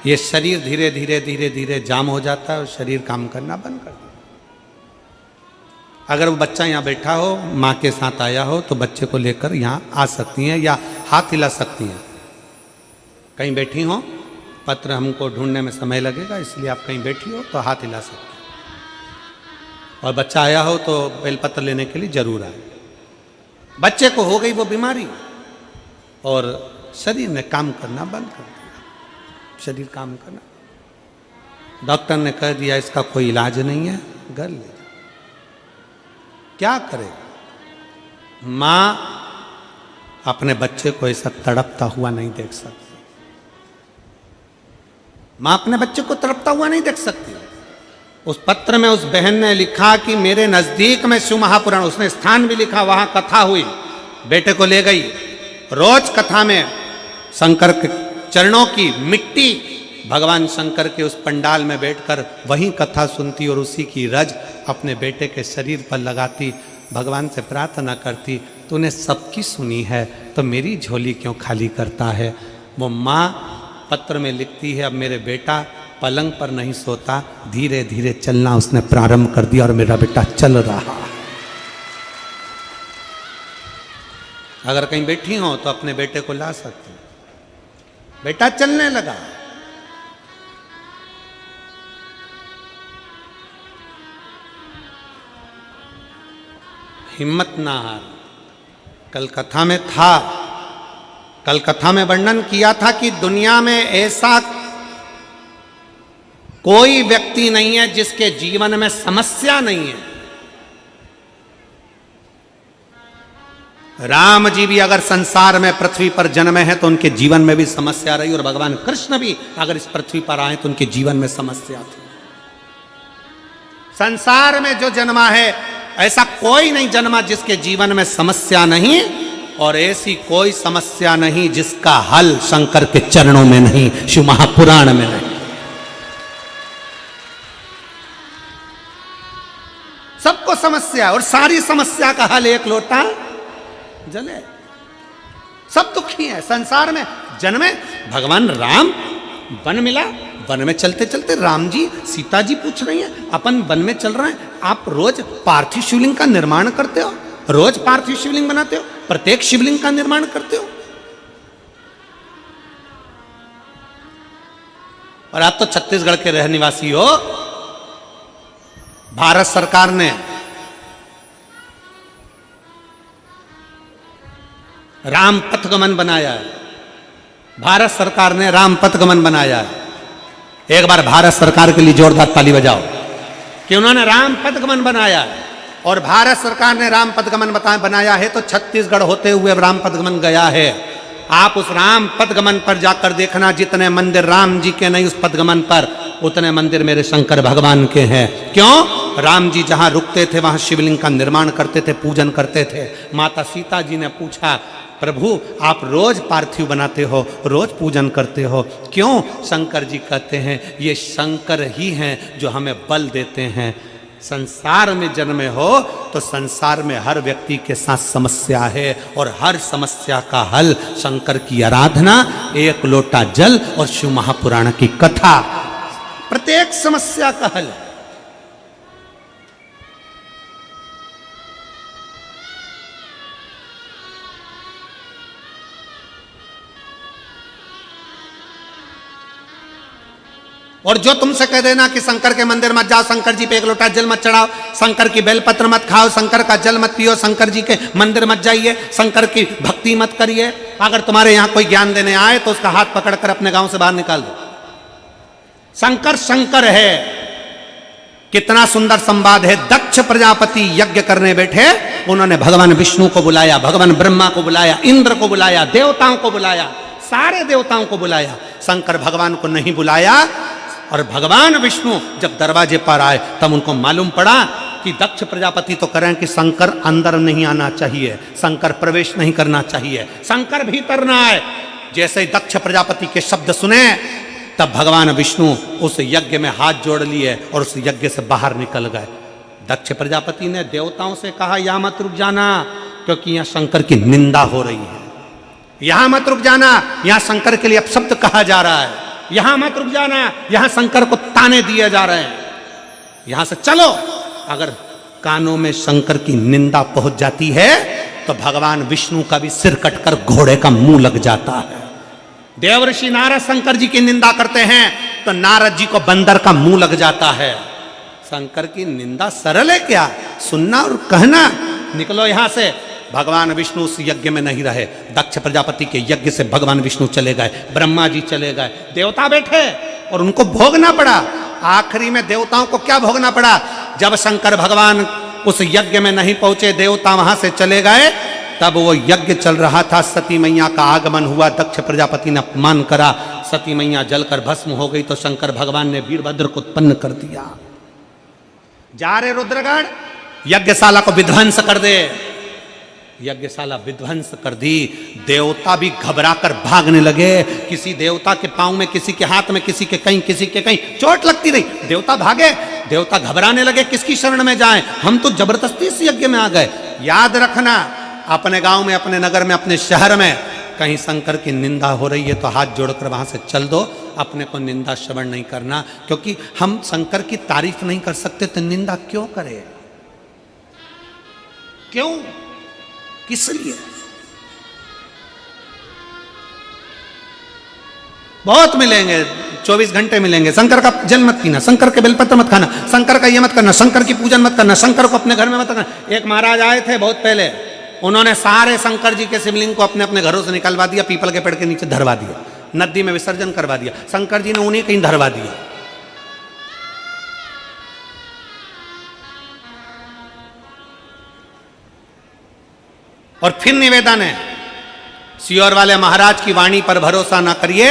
ये शरीर धीरे धीरे धीरे धीरे जाम हो जाता है और शरीर काम करना बंद कर दिया। अगर वो बच्चा यहाँ बैठा हो, माँ के साथ आया हो, तो बच्चे को लेकर यहाँ आ सकती हैं या हाथ हिला सकती हैं। कहीं बैठी हो, पत्र हमको ढूंढने में समय लगेगा, इसलिए आप कहीं बैठी हो तो हाथ हिला सकते हैं। और बच्चा आया हो तो बेलपत्र लेने के लिए जरूर आए। बच्चे को हो गई वो बीमारी और शरीर ने काम करना बंद कर दिया, शरीर काम करना। डॉक्टर ने कह दिया इसका कोई इलाज नहीं है, घर ले। क्या करे? मां अपने बच्चे को ऐसा तड़पता हुआ नहीं देख सकती। मां अपने बच्चे को तड़पता हुआ नहीं देख सकती। उस पत्र में उस बहन ने लिखा कि मेरे नजदीक में शिव महापुराण, उसने स्थान भी लिखा, वहां कथा हुई, बेटे को ले गई। रोज कथा में शंकर के चरणों की मिट्टी भगवान शंकर के उस पंडाल में बैठकर वहीं कथा सुनती और उसी की रज अपने बेटे के शरीर पर लगाती, भगवान से प्रार्थना करती, तूने सबकी सुनी है तो मेरी झोली क्यों खाली करता है। वो माँ पत्र में लिखती है, अब मेरे बेटा पलंग पर नहीं सोता, धीरे धीरे चलना उसने प्रारंभ कर दिया और मेरा बेटा चल रहा। अगर कहीं बैठी हो तो अपने बेटे को ला सकती, बेटा चलने लगा। हिम्मत ना हार। कल कथा में था, कल कथा में वर्णन किया था कि दुनिया में ऐसा कोई व्यक्ति नहीं है जिसके जीवन में समस्या नहीं है। राम जी भी अगर संसार में पृथ्वी पर जन्मे हैं तो उनके जीवन में भी समस्या रही, और भगवान कृष्ण भी अगर इस पृथ्वी पर आए तो उनके जीवन में समस्या थी। संसार में जो जन्मा है ऐसा कोई नहीं जन्मा जिसके जीवन में समस्या नहीं, और ऐसी कोई समस्या नहीं जिसका हल शंकर के चरणों में नहीं, शिव महापुराण में नहीं। सबको समस्या, और सारी समस्या का हल एक लोटा जले। सब दुखी है संसार में। जन्मे भगवान राम, वन मिला, वन में चलते चलते राम जी सीता जी पूछ रही हैं, अपन वन में चल रहे हैं, आप रोज पार्थिव शिवलिंग का निर्माण करते हो, रोज पार्थिव शिवलिंग बनाते हो, प्रत्येक शिवलिंग का निर्माण करते हो, और आप तो छत्तीसगढ़ के रह निवासी हो। भारत सरकार ने राम पथगमन बनाया है, भारत सरकार ने राम पथगमन बनाया है। एक बार भारत सरकार के लिए जोरदार ताली बजाओ कि उन्होंने राम पथगमन बनाया है। और भारत सरकार ने राम पथगमन बनाया है तो छत्तीसगढ़ होते हुए राम पथगमन गया है। आप उस राम पथगमन पर जाकर देखना, जितने मंदिर राम जी के नहीं उस पथगमन पर, उतने मंदिर मेरे शंकर भगवान के हैं। क्यों? राम जी जहां रुकते थे वहां शिवलिंग का निर्माण करते थे, पूजन करते थे। माता सीता जी ने पूछा, प्रभु आप रोज पार्थिव बनाते हो, रोज पूजन करते हो, क्यों? शंकर जी कहते हैं ये शंकर ही हैं जो हमें बल देते हैं। संसार में जन्मे हो तो संसार में हर व्यक्ति के साथ समस्या है, और हर समस्या का हल शंकर की आराधना, एक लोटा जल और शिव महापुराण की कथा, प्रत्येक समस्या का हल। और जो तुमसे कह देना कि शंकर के मंदिर मत जाओ, शंकर जी पे एक लोटा जल मत चढ़ाओ, शंकर की बेलपत्र मत खाओ, शंकर का जल मत पियो, शंकर जी के मंदिर मत जाइए, शंकर की भक्ति मत करिए, अगर तुम्हारे यहां कोई ज्ञान देने आए तो उसका हाथ पकड़कर अपने गांव से बाहर निकाल दो। शंकर शंकर है। कितना सुंदर संवाद है। दक्ष प्रजापति यज्ञ करने बैठे, उन्होंने भगवान विष्णु को बुलाया, भगवान ब्रह्मा को बुलाया, इंद्र को बुलाया, देवताओं को बुलाया, सारे देवताओं को बुलाया, शंकर भगवान को नहीं बुलाया। और भगवान विष्णु जब दरवाजे पर आए तब उनको मालूम पड़ा कि दक्ष प्रजापति तो करें कि शंकर अंदर नहीं आना चाहिए, शंकर प्रवेश नहीं करना चाहिए, शंकर भीतर ना आए। जैसे ही दक्ष प्रजापति के शब्द सुने तब भगवान विष्णु उस यज्ञ में हाथ जोड़ लिए और उस यज्ञ से बाहर निकल गए। दक्ष प्रजापति ने देवताओं से कहा यहां मत रुक जाना, क्योंकि यहां शंकर की निंदा हो रही है, यहां मत रुक जाना, यहां शंकर के लिए अपशब्द कहा जा रहा है, यहां मत रुक जाना, यहां शंकर को ताने दिए जा रहे हैं, यहां से चलो। अगर कानों में शंकर की निंदा पहुंच जाती है तो भगवान विष्णु का भी सिर कटकर घोड़े का मुंह लग जाता है। देवर्षि नारद शंकर जी की निंदा करते हैं तो नारद जी को बंदर का मुंह लग जाता है। शंकर की निंदा सरल है क्या? सुनना और कहना। निकलो यहां से। भगवान विष्णु उस यज्ञ में नहीं रहे, दक्ष प्रजापति के यज्ञ से भगवान विष्णु चले गए, ब्रह्मा जी चले गए, देवता बैठे और उनको भोगना पड़ा। आखिरी में देवताओं को क्या भोगना पड़ा? जब शंकर भगवान उस यज्ञ में नहीं पहुंचे, देवता वहां से चले गए, तब वो यज्ञ चल रहा था, सती मैया का आगमन हुआ, दक्ष प्रजापति ने अपमान करा, सती मैया जलकर भस्म हो गई तो शंकर भगवान ने वीरभद्र को उत्पन्न कर दिया। जा रे रुद्रगढ़, यज्ञशाला को विध्वंस कर दे। यज्ञशाला विध्वंस कर दी। देवता भी घबराकर भागने लगे। किसी देवता के पांव में, किसी के हाथ में, किसी के कहीं, किसी के कहीं चोट लगती रही, देवता भागे। देवता घबराने लगे, किसकी शरण में जाएं, हम तो जबरदस्ती इस यज्ञ में आ गए। याद रखना, अपने गांव में, अपने नगर में, अपने शहर में कहीं शंकर की निंदा हो रही है तो हाथ जोड़कर वहां से चल दो। अपने को निंदा श्रवण नहीं करना, क्योंकि हम शंकर की तारीफ नहीं कर सकते तो निंदा क्यों करें? क्यों, किस लिए? बहुत मिलेंगे, 24 घंटे मिलेंगे। शंकर का जल मत पीना, शंकर के बेलपत्र मत खाना, शंकर का ये मत करना, शंकर की पूजन मत करना, शंकर को अपने घर में मत करना। एक महाराज आए थे बहुत पहले, उन्होंने सारे शंकर जी के शिवलिंग को अपने अपने घरों से निकलवा दिया, पीपल के पेड़ के नीचे धरवा दिया, नदी में विसर्जन करवा दिया। शंकर जी ने उन्हें कहीं धरवा दिया। और फिर निवेदन है, सियोर वाले महाराज की वाणी पर भरोसा ना करिए,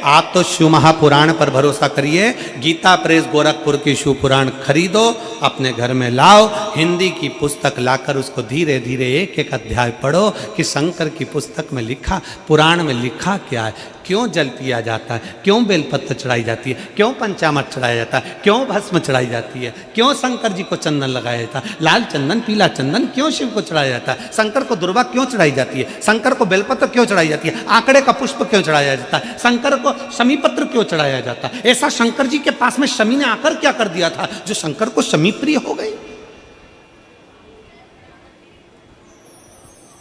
आप तो शिव महापुराण पर भरोसा करिए। गीता प्रेस गोरखपुर की शिव पुराण खरीदो, अपने घर में लाओ, हिंदी की पुस्तक लाकर उसको धीरे धीरे एक एक अध्याय पढ़ो कि शंकर की पुस्तक में लिखा, पुराण में लिखा क्या है। क्यों जल पिया जाता है, क्यों बेलपत्र चढ़ाई जाती है, क्यों पंचामृत चढ़ाया जाता है, क्यों भस्म चढ़ाई जाती है, क्यों शंकर जी को चंदन लगाया जाता है, लाल चंदन पीला चंदन क्यों शिव को चढ़ाया जाता है, शंकर को दुर्वा क्यों चढ़ाई जाती है, शंकर को बेलपत्र क्यों चढ़ाई जाती है, आंकड़े का पुष्प क्यों चढ़ाया जाता है, शंकर को शमी पत्र क्यों चढ़ाया जाता है। ऐसा शंकर जी के पास में शमी ने आकर क्या कर दिया था जो शंकर को शमी प्रिय हो गई।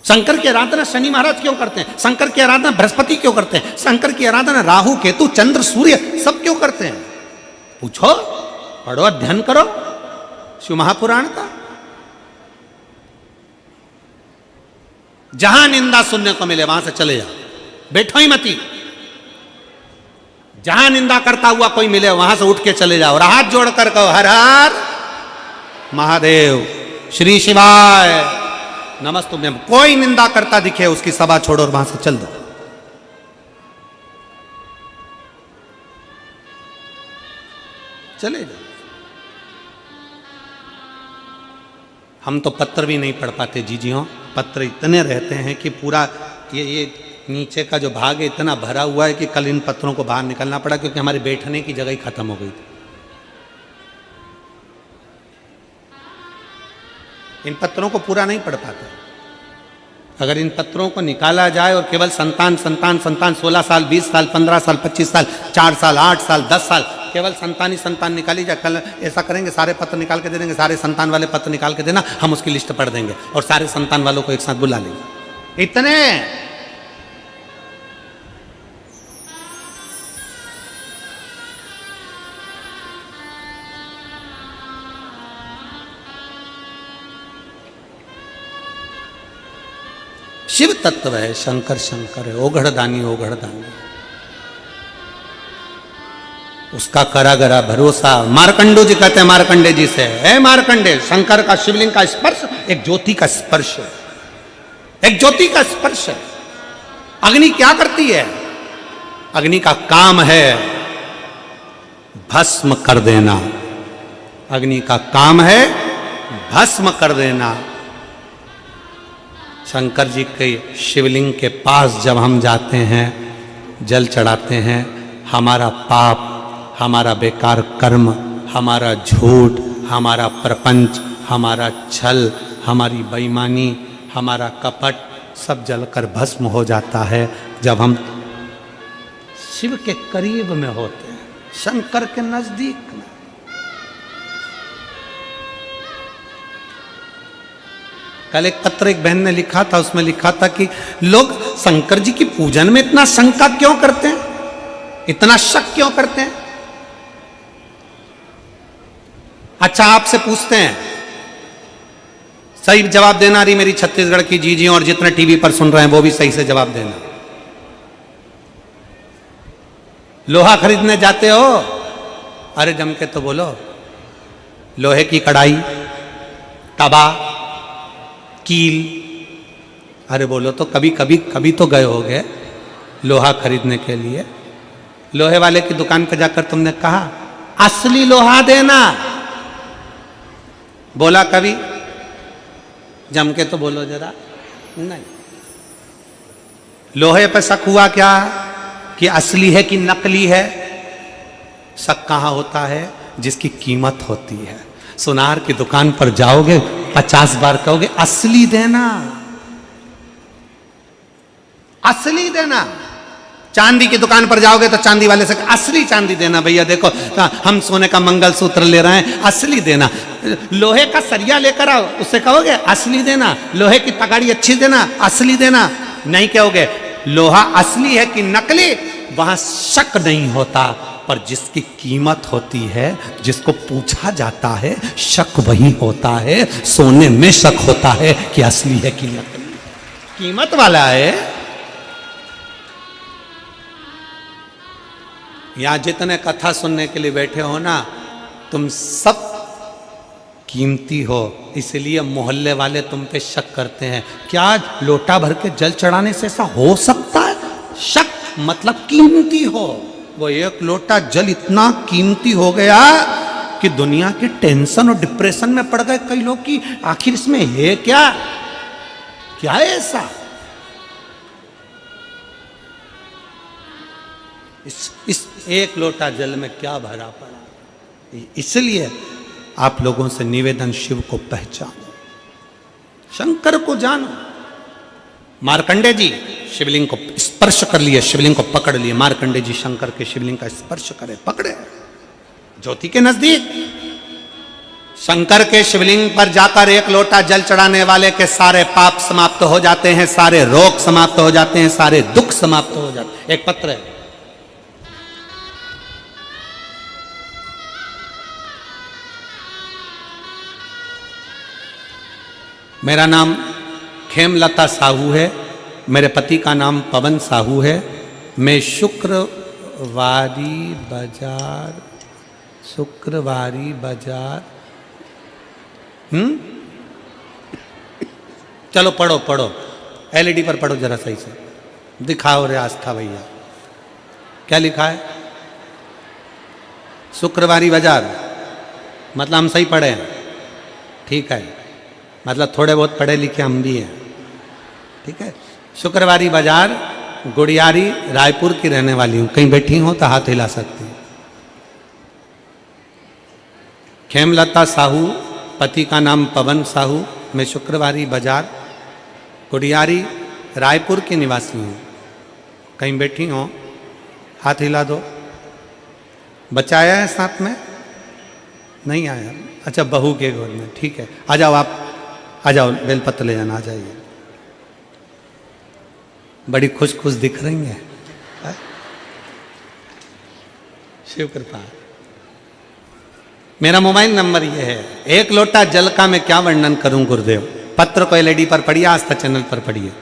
शंकर की आराधना शनि महाराज क्यों करते हैं, शंकर की आराधना बृहस्पति क्यों करते हैं, शंकर की आराधना राहु केतु चंद्र सूर्य सब क्यों करते हैं। पूछो, पढ़ो, अध्ययन करो शिव महापुराण का। जहां निंदा सुनने को मिले वहां से चले जाओ, बैठो ही मती। जहां निंदा करता हुआ कोई मिले वहां से उठ के चले जाओ, हाथ जोड़कर कहो हर हर महादेव, श्री शिवाय नमस्तुभ्यम। कोई निंदा करता दिखे उसकी सभा छोड़ो और वहां से चल दो। चले जाओ। हम तो पत्र भी नहीं पढ़ पाते जीजियों, पत्र इतने रहते हैं कि पूरा ये नीचे का जो भाग है इतना भरा हुआ है कि कल इन पत्रों को बाहर निकलना पड़ा क्योंकि हमारे बैठने की जगह ही खत्म हो गई थी। इन पत्रों को पूरा नहीं पढ़ पाते। अगर इन पत्रों को निकाला जाए और केवल संतान संतान संतान 16 साल 20 साल 15 साल 25 साल 4 साल 8 साल 10 साल केवल संतान ही संतान निकाली जाए, कल ऐसा करेंगे सारे पत्र निकाल के दे देंगे, सारे संतान वाले पत्र निकाल के देना, हम उसकी लिस्ट पढ़ देंगे और सारे संतान वालों को एक साथ बुला लेंगे। इतने शिव तत्व है, शंकर शंकर है, ओघड़दानी ओघड़दानी, उसका करा गरा भरोसा। मार्कंडो जी कहते हैं मार्कंडे जी से, है मार्कंडे, शंकर का शिवलिंग का स्पर्श एक ज्योति का स्पर्श है, एक ज्योति का स्पर्श है। अग्नि क्या करती है? अग्नि का काम है भस्म कर देना, अग्नि का काम है भस्म कर देना। शंकर जी के शिवलिंग के पास जब हम जाते हैं, जल चढ़ाते हैं, हमारा पाप, हमारा बेकार कर्म, हमारा झूठ, हमारा प्रपंच, हमारा छल, हमारी बेईमानी, हमारा कपट सब जलकर भस्म हो जाता है जब हम शिव के करीब में होते हैं, शंकर के नजदीक में। कल एक पत्र एक बहन ने लिखा था, उसमें लिखा था कि लोग शंकर जी की पूजन में इतना शंका क्यों करते हैं, इतना शक क्यों करते हैं। अच्छा, आपसे पूछते हैं, सही जवाब देना रही मेरी छत्तीसगढ़ की जीजी और जितने टीवी पर सुन रहे हैं वो भी सही से जवाब देना। लोहा खरीदने जाते हो? अरे जम के तो बोलो। लोहे की कढ़ाई, तवा, कील, अरे बोलो तो कभी कभी कभी तो गए होगे लोहा खरीदने के लिए। लोहे वाले की दुकान पर जाकर तुमने कहा असली लोहा देना, बोला कभी? जम के तो बोलो जरा। नहीं। लोहे पर शक हुआ क्या कि असली है कि नकली है? शक कहां होता है? जिसकी कीमत होती है। सुनार की दुकान पर जाओगे 50 बार कहोगे असली देना, असली देना। चांदी की दुकान पर जाओगे तो चांदी वाले से असली चांदी देना, भैया देखो हम सोने का मंगलसूत्र ले रहे हैं, असली देना। लोहे का सरिया लेकर आओ, उससे कहोगे असली देना। लोहे की तगाड़ी अच्छी देना, असली देना। नहीं कहोगे। लोहा असली है कि नकली, वहां शक नहीं होता, पर जिसकी कीमत होती है, जिसको पूछा जाता है, शक वही होता है। सोने में शक होता है कि असली है कि नकली। कीमत वाला है। यहां जितने कथा सुनने के लिए बैठे हो ना, तुम सब कीमती हो, इसलिए मोहल्ले वाले तुम पे शक करते हैं। क्या लोटा भर के जल चढ़ाने से ऐसा हो सकता है? शक मतलब कीमती हो। वो एक लोटा जल इतना कीमती हो गया कि दुनिया के टेंशन और डिप्रेशन में पड़ गए कई लोग कि आखिर इसमें है क्या, क्या है ऐसा। इस एक लोटा जल में क्या भरा पड़ा। इसलिए आप लोगों से निवेदन, शिव को पहचानो, शंकर को जानो। मार्कंडे जी शिवलिंग को स्पर्श कर लिए, शिवलिंग को पकड़ लिए। मार्कंडे जी शंकर के शिवलिंग का स्पर्श करे, पकड़े ज्योति के नजदीक। शंकर के शिवलिंग पर जाकर एक लोटा जल चढ़ाने वाले के सारे पाप समाप्त हो जाते हैं, सारे रोग समाप्त हो जाते हैं, सारे दुख समाप्त हो जाते हैं। एक पत्र है, मेरा नाम खेमलता साहू है, मेरे पति का नाम पवन साहू है। मैं शुक्रवारी बाजार चलो पढ़ो एलईडी पर पढ़ो जरा सही से, दिखाओ रे आस्था भैया क्या लिखा है। शुक्रवारी बाजार मतलब हम सही पढ़े हैं, ठीक है, मतलब थोड़े बहुत पढ़े लिखे हम भी हैं, ठीक है। शुक्रवारी बाजार, गुड़ियारी, रायपुर की रहने वाली हूँ। कहीं बैठी हो तो हाथ हिला सकती हूँ। खेमलता साहू, पति का नाम पवन साहू, मैं शुक्रवारी बाजार, गुड़ियारी, रायपुर की निवासी हूँ। कहीं बैठी हो हाथ हिला दो। बच्चा आया है साथ में? नहीं आया, अच्छा बहू के गोद में, ठीक है। आ जाओ, आप आ जाओ, बेलपत्र ले जाना, आ जाइए। बड़ी खुश खुश दिख रही है, शिव कृपा। मेरा मोबाइल नंबर ये है। एक लोटा जल का मैं क्या वर्णन करूं गुरुदेव। पत्र को एलईडी पर पढ़िए, आस्था चैनल पर पढ़िए।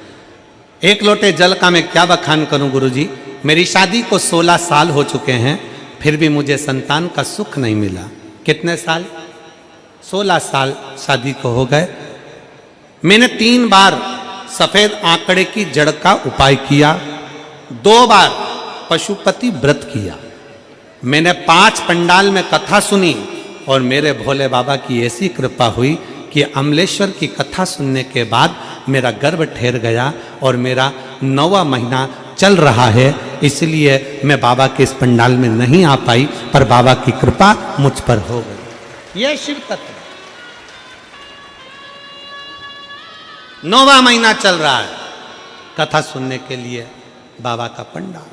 एक लोटे जल का मैं क्या बखान करूं गुरुजी। मेरी शादी को 16 साल हो चुके हैं, फिर भी मुझे संतान का सुख नहीं मिला। कितने साल? 16 साल शादी को हो गए। मैंने 3 बार सफेद आंकड़े की जड़ का उपाय किया, 2 बार पशुपति व्रत किया। मैंने 5 पंडाल में कथा सुनी और मेरे भोले बाबा की ऐसी कृपा हुई कि अमलेश्वर की कथा सुनने के बाद मेरा गर्भ ठहर गया और मेरा 9वां महीना चल रहा है। इसलिए मैं बाबा के इस पंडाल में नहीं आ पाई, पर बाबा की कृपा मुझ पर हो गई। यह शिव तत्व 9वां महीना चल रहा है, कथा सुनने के लिए बाबा का पंडाल।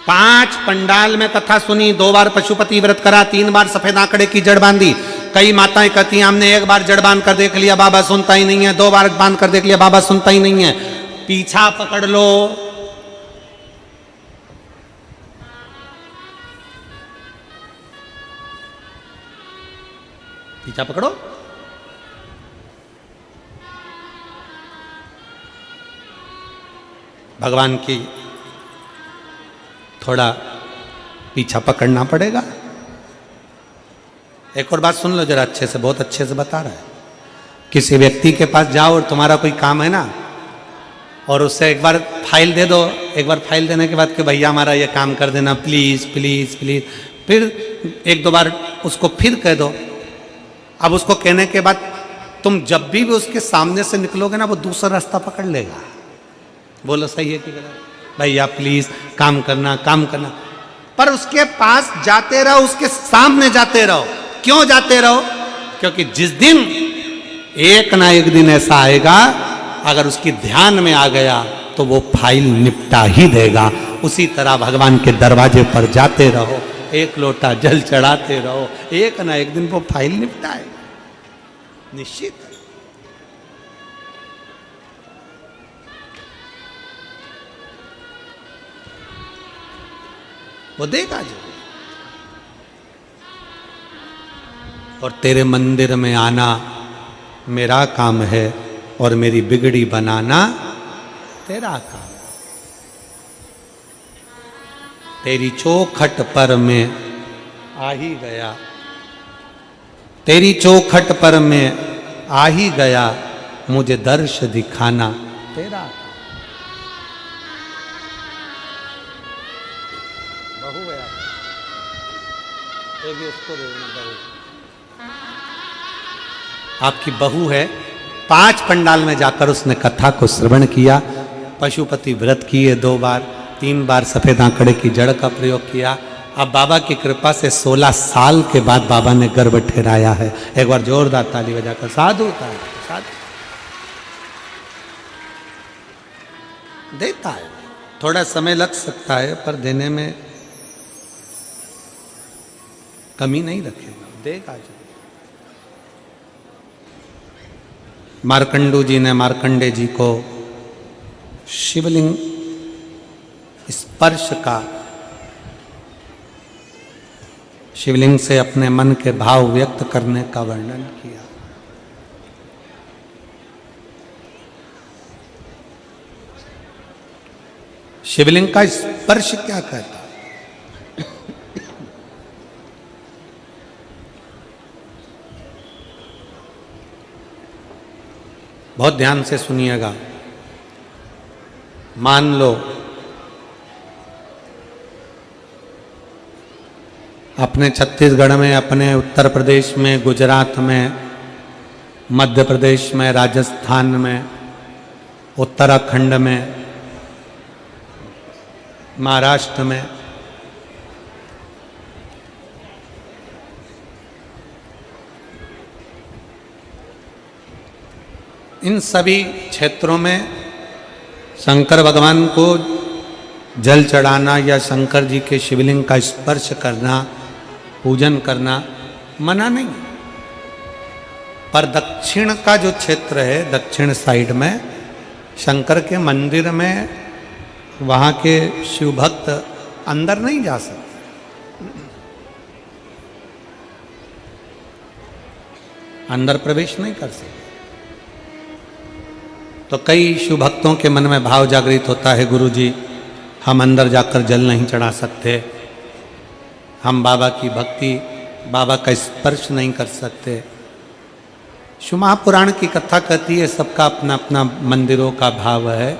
5 पंडाल में कथा सुनी, 2 बार पशुपति व्रत करा, 3 बार सफेद आंकड़े की जड़ बांधी। कई माताएं कहती हैं हमने 1 बार जड़ बांध कर देख लिया, बाबा सुनता ही नहीं है, 2 बार बांध कर देख लिया, बाबा सुनता ही नहीं है। पीछा पकड़ लो, पीछा पकड़ो। भगवान की थोड़ा पीछा पकड़ना पड़ेगा। एक और बात सुन लो जरा अच्छे से, बहुत अच्छे से बता रहा है। किसी व्यक्ति के पास जाओ और तुम्हारा कोई काम है ना, और उससे एक बार फाइल दे दो। एक बार फाइल देने के बाद कि भैया हमारा ये काम कर देना प्लीज प्लीज प्लीज। फिर 1-2 बार उसको फिर कह दो। अब उसको कहने के बाद तुम जब भी उसके सामने से निकलोगे ना, वो दूसरा रास्ता पकड़ लेगा। बोलो सही है कि गलत? भैया प्लीज काम करना, काम करना। पर उसके पास जाते रहो, उसके सामने जाते रहो। क्यों जाते रहो? क्योंकि जिस दिन एक ना एक दिन ऐसा आएगा, अगर उसकी ध्यान में आ गया तो वो फाइल निपटा ही देगा। उसी तरह भगवान के दरवाजे पर जाते रहो, एक लोटा जल चढ़ाते रहो, एक ना एक दिन वो फाइल निपटाएगा, निश्चित। वो देगा जो। और तेरे मंदिर में आना मेरा काम है और मेरी बिगड़ी बनाना तेरा काम। तेरी चौखट पर मैं आ ही गया, तेरी चौखट पर मैं आ ही गया, मुझे दर्श दिखाना तेरा काम। बहू है आपकी बहू है। 5 पंडाल में जाकर उसने कथा को श्रवण किया, पशुपति व्रत किए 2 बार, 3 बार सफेद आंकड़े की जड़ का प्रयोग किया। अब बाबा की कृपा से 16 साल के बाद बाबा ने गर्भ ठहराया है। एक बार जोरदार ताली बजाकर साधु साधु। देता है, थोड़ा समय लग सकता है पर देने में कमी नहीं रखेगा, देगा जो। मार्कंडू जी ने मार्कंडे जी को शिवलिंग स्पर्श का, शिवलिंग से अपने मन के भाव व्यक्त करने का वर्णन किया। शिवलिंग का स्पर्श क्या कहता? बहुत ध्यान से सुनिएगा। मान लो अपने छत्तीसगढ़ में, अपने उत्तर प्रदेश में, गुजरात में, मध्य प्रदेश में, राजस्थान में, उत्तराखंड में, महाराष्ट्र में इन सभी क्षेत्रों में शंकर भगवान को जल चढ़ाना या शंकर जी के शिवलिंग का स्पर्श करना, पूजन करना मना नहीं। पर दक्षिण का जो क्षेत्र है, दक्षिण साइड में शंकर के मंदिर में वहाँ के शिव भक्त अंदर नहीं जा सकते, अंदर प्रवेश नहीं कर सकते। तो कई शिव भक्तों के मन में भाव जागृत होता है, गुरुजी हम अंदर जाकर जल नहीं चढ़ा सकते, हम बाबा की भक्ति, बाबा का स्पर्श नहीं कर सकते। शिव महापुराण की कथा कहती है सबका अपना अपना मंदिरों का भाव है।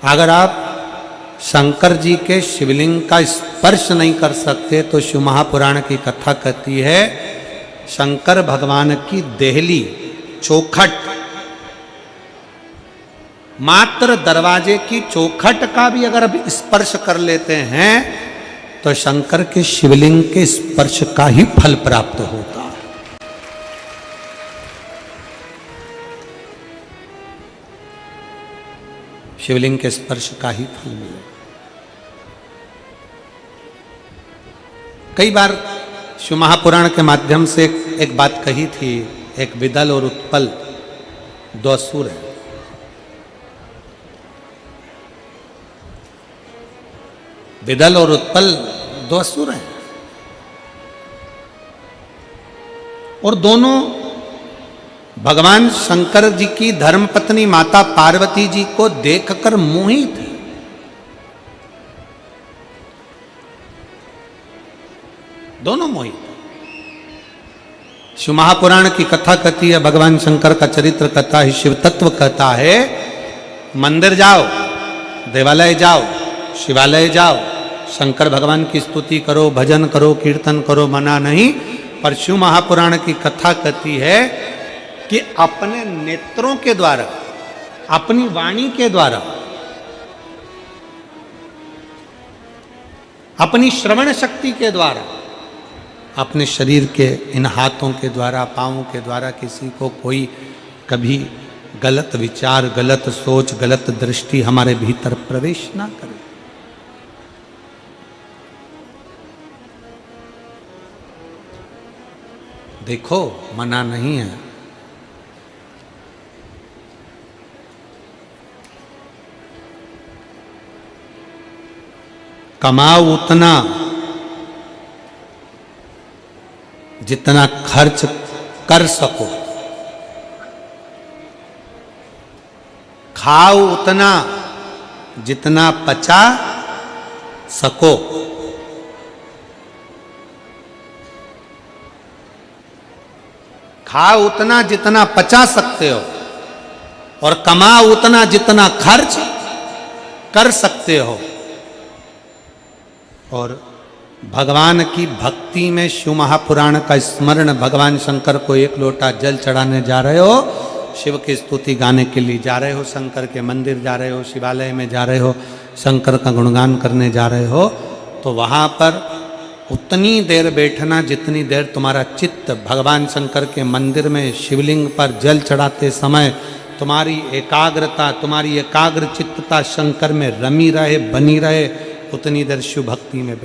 अगर आप शंकर जी के शिवलिंग का स्पर्श नहीं कर सकते तो शिव महापुराण की कथा कहती है शंकर भगवान की देहली, चौखट, मात्र दरवाजे की चौखट का भी अगर स्पर्श कर लेते हैं तो शंकर के शिवलिंग के स्पर्श का ही फल प्राप्त होता है। शिवलिंग के स्पर्श का ही फल मिले। कई बार शिव महापुराण के माध्यम से एक बात कही थी। एक विदल और उत्पल दो असुर है। विदल और उत्पल दो असुर हैं और दोनों भगवान शंकर जी की धर्मपत्नी माता पार्वती जी को देखकर मोहित थे। दोनों मोहित। शिव महापुराण की कथा कहती है, भगवान शंकर का चरित्र कहता है, शिव तत्व कहता है, मंदिर जाओ, देवालय जाओ, शिवालय जाओ, शंकर भगवान की स्तुति करो, भजन करो, कीर्तन करो, मना नहीं। पर शिव महापुराण की कथा कहती है कि अपने नेत्रों के द्वारा, अपनी वाणी के द्वारा, अपनी श्रवण शक्ति के द्वारा, अपने शरीर के इन हाथों के द्वारा, पांवों के द्वारा किसी को कोई कभी गलत विचार, गलत सोच, गलत दृष्टि हमारे भीतर प्रवेश ना करे। देखो, मना नहीं है। कमाओ उतना जितना खर्च कर सको, खाओ उतना जितना पचा सको, खाओ उतना जितना पचा सकते हो और कमाओ उतना जितना खर्च कर सकते हो। और भगवान की भक्ति में शिव महापुराण का स्मरण, भगवान शंकर को एक लोटा जल चढ़ाने जा रहे हो, शिव की स्तुति गाने के लिए जा रहे हो, शंकर के मंदिर जा रहे हो, शिवालय में जा रहे हो, शंकर का गुणगान करने जा रहे हो, तो वहाँ पर उतनी देर बैठना जितनी देर तुम्हारा चित्त भगवान शंकर के मंदिर में शिवलिंग पर जल चढ़ाते समय तुम्हारी एकाग्रता, तुम्हारी एकाग्र चित्तता शंकर में रमी रहे, बनी रहे, उतनी देर शिव भक्ति में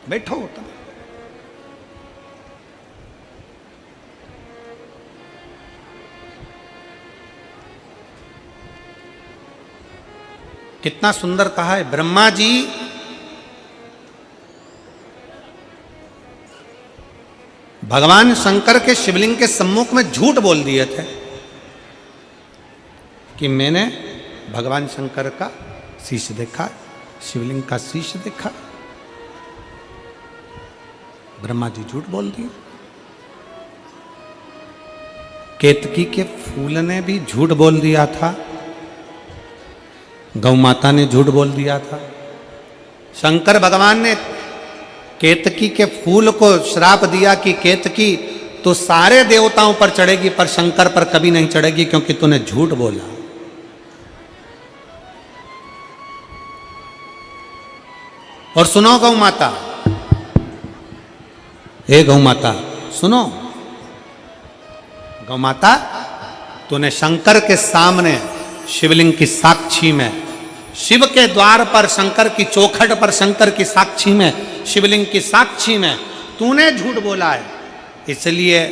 बैठो उतना। कितना सुंदर कहा है ब्रह्मा जी। भगवान शंकर के शिवलिंग के सम्मुख में झूठ बोल दिए थे कि मैंने भगवान शंकर का शीश देखा, शिवलिंग का शीश देखा। ब्रह्मा जी झूठ बोल दिए। केतकी के फूल ने भी झूठ बोल दिया था, गौ माता ने झूठ बोल दिया था। शंकर भगवान ने केतकी के फूल को श्राप दिया कि केतकी तो सारे देवताओं पर चढ़ेगी पर शंकर पर कभी नहीं चढ़ेगी क्योंकि तूने झूठ बोला। और सुनो गौ माता, हे गौ माता सुनो, गौ माता तूने शंकर के सामने शिवलिंग की साक्षी में, शिव के द्वार पर शंकर की चौखट पर शंकर की साक्षी में, शिवलिंग की साक्षी में तूने झूठ बोला है, इसलिए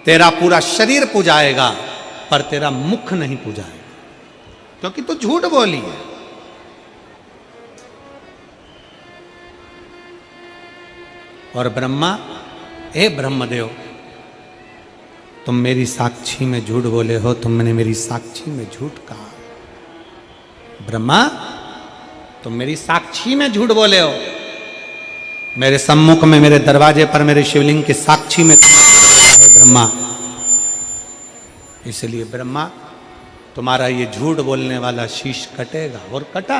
तेरा पूरा शरीर पूजाएगा पर तेरा मुख नहीं पूजाएगा क्योंकि तू झूठ बोली है। और ब्रह्मा, हे ब्रह्मदेव तुम मेरी साक्षी में झूठ बोले हो, तुमने मेरी साक्षी में झूठ कहा। ब्रह्मा तुम मेरी साक्षी में झूठ बोले हो, मेरे सम्मुख में, मेरे दरवाजे पर, मेरे शिवलिंग की साक्षी में है ब्रह्मा। इसलिए ब्रह्मा तुम्हारा ये झूठ बोलने वाला शीश कटेगा। और कटा।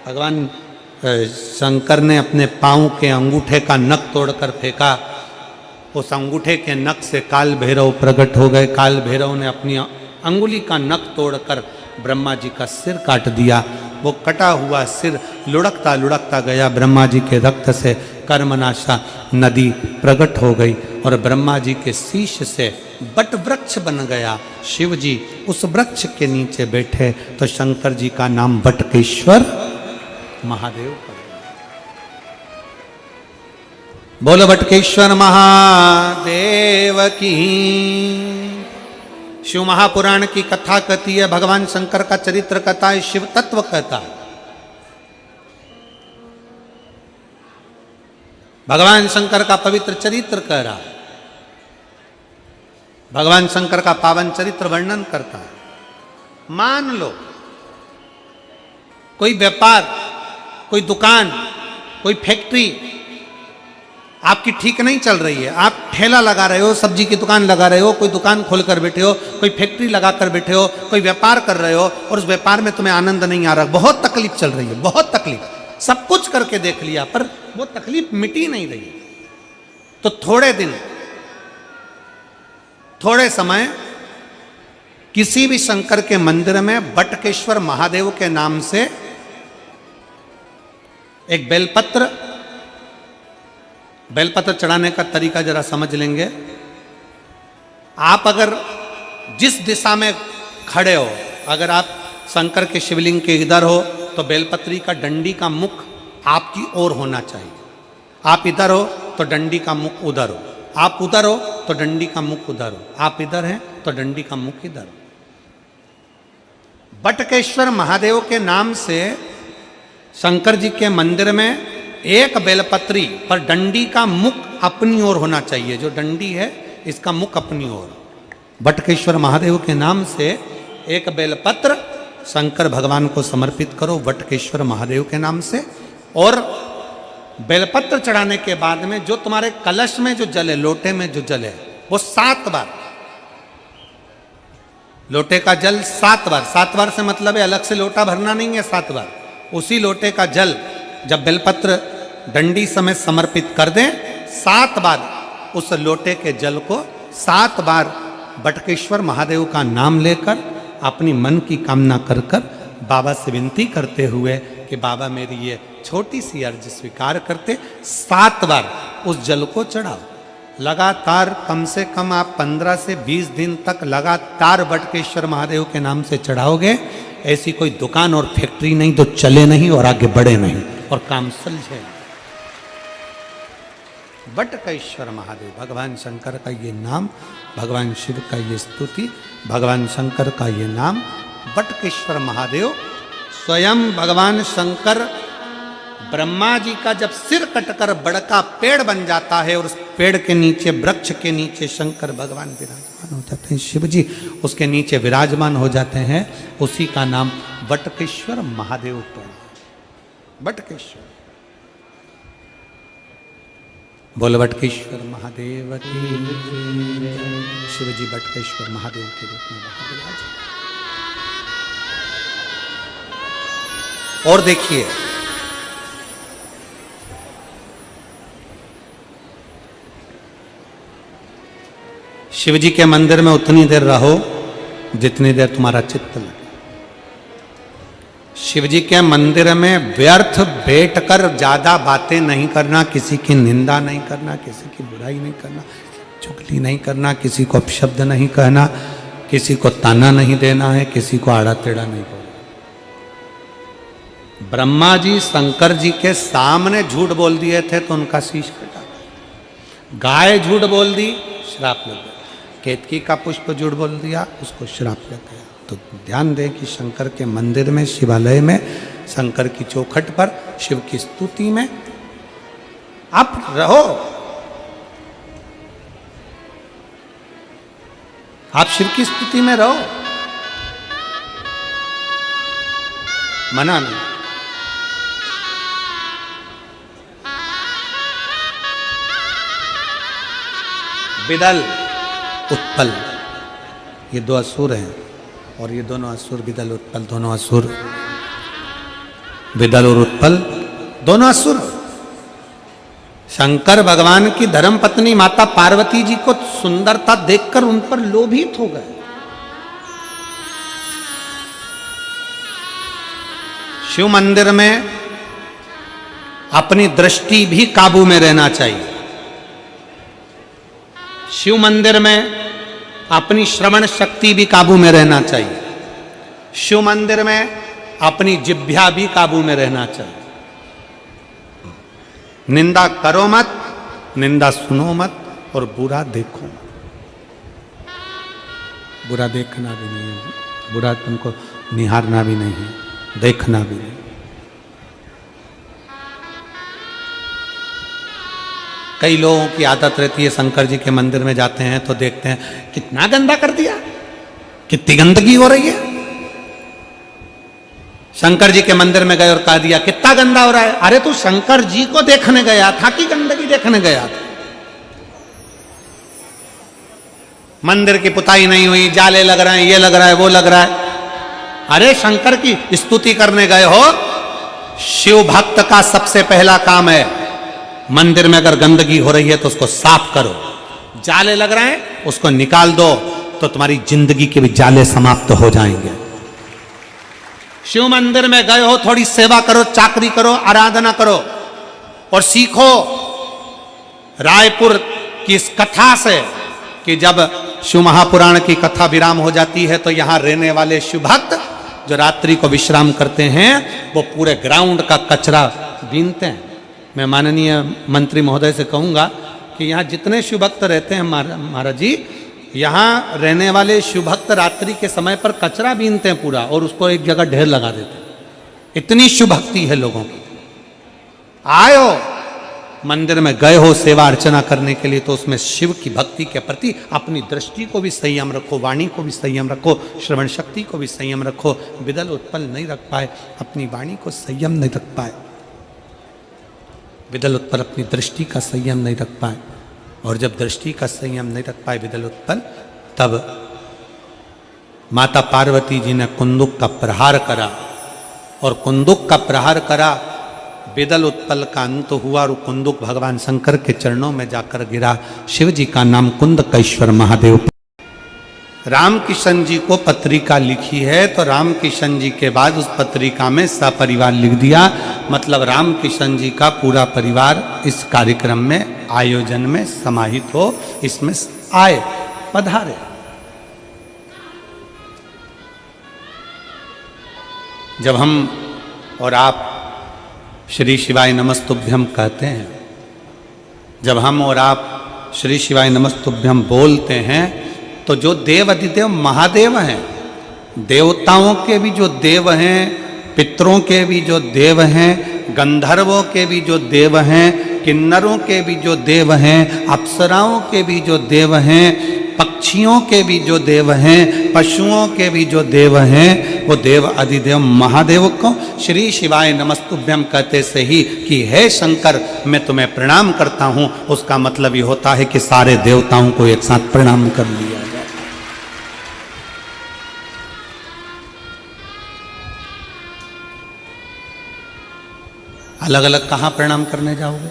भगवान शंकर ने अपने पांव के अंगूठे का नख तोड़कर फेंका, उस अंगूठे के नख से काल भैरव प्रकट हो गए। काल भैरव ने अपनी अंगुली का नख तोड़कर ब्रह्मा जी का सिर काट दिया। वो कटा हुआ सिर लुढ़कता लुढ़कता गया, ब्रह्मा जी के रक्त से कर्मनाशा नदी प्रकट हो गई और ब्रह्मा जी के शीश से बट वृक्ष बन गया। शिव जी उस वृक्ष के नीचे बैठे तो शंकर जी का नाम बटकेश्वर महादेव पड़ गया। बोलो बटकेश्वर महादेव की। शिव महापुराण की कथा कहती है, भगवान शंकर का चरित्र कहता है, शिव तत्व कहता है। भगवान शंकर का पवित्र चरित्र कह रहा है, भगवान शंकर का पावन चरित्र वर्णन करता है। मान लो कोई व्यापार, कोई दुकान, कोई फैक्ट्री आपकी ठीक नहीं चल रही है, आप ठेला लगा रहे हो, सब्जी की दुकान लगा रहे हो, कोई दुकान खोलकर बैठे हो, कोई फैक्ट्री लगा कर बैठे हो, कोई व्यापार कर रहे हो और उस व्यापार में तुम्हें आनंद नहीं आ रहा, बहुत तकलीफ चल रही है, बहुत तकलीफ, सब कुछ करके देख लिया पर वो तकलीफ मिटी नहीं रही। तो थोड़े दिन, थोड़े समय किसी भी शंकर के मंदिर में बटकेश्वर महादेव के नाम से एक बेलपत्र चढ़ाने का तरीका जरा समझ लेंगे। आप अगर जिस दिशा में खड़े हो, अगर आप शंकर के शिवलिंग के इधर हो तो बेलपत्री का डंडी का मुख आपकी ओर होना चाहिए। आप इधर हो तो डंडी का मुख उधर हो, आप उधर हो तो डंडी का मुख उधर हो, आप इधर हैं तो डंडी का मुख इधर हो। बटकेश्वर महादेव के नाम से शंकर जी के मंदिर में एक बेलपत्री पर डंडी का मुख अपनी ओर होना चाहिए। जो डंडी है इसका मुख अपनी ओर। बटकेश्वर महादेव के नाम से एक बेलपत्र शंकर भगवान को समर्पित करो बटकेश्वर महादेव के नाम से। और बेलपत्र चढ़ाने के बाद में जो तुम्हारे कलश में जो जल है, लोटे में जो जल है, वो 7 बार, लोटे का जल 7 बार, 7 बार से मतलब है अलग से लोटा भरना नहीं है, 7 बार उसी लोटे का जल जब बेलपत्र डंडी समेत समर्पित कर दें, 7 बार उस लोटे के जल को 7 बार बटकेश्वर महादेव का नाम लेकर अपनी मन की कामना कर कर बाबा से विनती करते हुए कि बाबा मेरी ये छोटी सी अर्ज स्वीकार करते, 7 बार उस जल को चढ़ाओ। लगातार कम से कम आप 15 से 20 दिन तक लगातार बटकेश्वर महादेव के नाम से चढ़ाओगे, ऐसी कोई दुकान और फैक्ट्री नहीं तो चले नहीं और आगे बढ़े नहीं और काम सुलझे। बटकेश्वर महादेव, भगवान शंकर का ये नाम, भगवान शिव का ये स्तुति, भगवान शंकर का ये नाम बटकेश्वर महादेव। स्वयं भगवान शंकर ब्रह्मा जी का जब सिर कटकर बड़का पेड़ बन जाता है और उस पेड़ के नीचे, वृक्ष के नीचे शंकर भगवान विराजमान हो जाते हैं, शिव जी उसके नीचे विराजमान हो जाते हैं, उसी का नाम बटकेश्वर महादेव पड़ा। बटकेश्वर, बोल बटकेश्वर महादेव की। शिव जी बटकेश्वर महादेव के रूप में वहां विराजमान। और देखिए, शिव जी के मंदिर में उतनी देर रहो जितनी देर तुम्हारा चित्त लगे। शिव जी के मंदिर में व्यर्थ बैठकर ज्यादा बातें नहीं करना, किसी की निंदा नहीं करना, किसी की बुराई नहीं करना, चुगली नहीं करना, किसी को अपशब्द नहीं कहना, किसी को ताना नहीं देना है, किसी को आड़ा टेढ़ा नहीं बोलना। ब्रह्मा जी शंकर जी के सामने झूठ बोल दिए थे तो उनका शीश कटा। गाय झूठ बोल दी, श्राप लग गया। केतकी का पुष्प झूठ बोल दिया, उसको श्राप लग गया। तो ध्यान दें कि शंकर के मंदिर में, शिवालय में, शंकर की चौखट पर, शिव की स्तुति में आप रहो। आप शिव की स्तुति में रहो, मना नहीं। विदल, उत्पल, ये 2 असुर हैं और ये दोनों असुर, विदल उत्पल दोनों असुर, विदल और उत्पल दोनों असुर। शंकर भगवान की धर्म पत्नी माता पार्वती जी को सुंदरता देखकर उन पर लोभित हो गए। शिव मंदिर में अपनी दृष्टि भी काबू में रहना चाहिए। शिव मंदिर में अपनी श्रवण शक्ति भी काबू में रहना चाहिए। शिव मंदिर में अपनी जिह्वा भी काबू में रहना चाहिए। निंदा करो मत, निंदा सुनो मत और बुरा देखो मत। बुरा देखना भी नहीं है, बुरा तुमको निहारना भी नहीं है, देखना भी नहीं। कई लोगों की आदत रहती है, शंकर जी के मंदिर में जाते हैं तो देखते हैं कितना गंदा कर दिया, कितनी गंदगी हो रही है। शंकर जी के मंदिर में गए और कह दिया कितना गंदा हो रहा है। अरे तू शंकर जी को देखने गया था कि गंदगी देखने गया था? मंदिर की पुताई नहीं हुई, जाले लग रहे हैं, ये लग रहा है, वो लग रहा है। अरे शंकर की स्तुति करने गए हो। शिव भक्त का सबसे पहला काम है, मंदिर में अगर गंदगी हो रही है तो उसको साफ करो। जाले लग रहे हैं, उसको निकाल दो, तो तुम्हारी जिंदगी के भी जाले समाप्त हो जाएंगे। शिव मंदिर में गए हो, थोड़ी सेवा करो, चाकरी करो, आराधना करो और सीखो रायपुर की इस कथा से कि जब शिव महापुराण की कथा विराम हो जाती है तो यहां रहने वाले शिव भक्त जो रात्रि को विश्राम करते हैं वो पूरे ग्राउंड का कचरा बीनते हैं। मैं माननीय मंत्री महोदय से कहूंगा कि यहाँ जितने शिव भक्त रहते हैं महाराज जी, यहाँ रहने वाले शिव भक्त रात्रि के समय पर कचरा बीनते हैं पूरा और उसको एक जगह ढेर लगा देते हैं। इतनी शिव भक्ति है लोगों की। आयो मंदिर में गए हो सेवा अर्चना करने के लिए तो उसमें शिव की भक्ति के प्रति अपनी दृष्टि को भी संयम रखो, वाणी को भी संयम रखो, श्रवण शक्ति को भी संयम रखो। विदल उत्पल नहीं रख पाए, अपनी वाणी को संयम नहीं रख पाए। विदल उत्पल अपनी दृष्टि का संयम नहीं रख पाए और जब दृष्टि का संयम नहीं रख पाए विदल उत्पल, तब माता पार्वती जी ने कुंदुक का प्रहार करा और कुंदुक का प्रहार करा। विदल उत्पल का अंत हुआ और कुंदुक भगवान शंकर के चरणों में जाकर गिरा। शिव जी का नाम कुंदकेश्वर महादेव। रामकिशन जी को पत्रिका लिखी है तो रामकिशन जी के बाद उस पत्रिका में सपरिवार लिख दिया, मतलब रामकिशन जी का पूरा परिवार इस कार्यक्रम में आयोजन में समाहित हो, इसमें आए, पधारे। जब हम और आप श्री शिवाय नमस्तुभ्यम कहते हैं, जब हम और आप श्री शिवाय नमस्तुभ्यम बोलते हैं, तो जो देव अधिदेव महादेव हैं, देवताओं के भी जो देव हैं, पितरों के भी जो देव हैं, गंधर्वों के भी जो देव हैं, किन्नरों के भी जो देव हैं, अप्सराओं के भी जो देव हैं, पक्षियों के भी जो देव हैं, पशुओं के भी जो देव हैं, वो देव अधिदेव महादेव को श्री शिवाय नमस्तुभ्यम कहते से ही कि हे शंकर मैं तुम्हें प्रणाम करता हूं, उसका मतलब ये होता है कि सारे देवताओं को एक साथ प्रणाम कर लिया जाए। अलग अलग कहां प्रणाम करने जाओगे,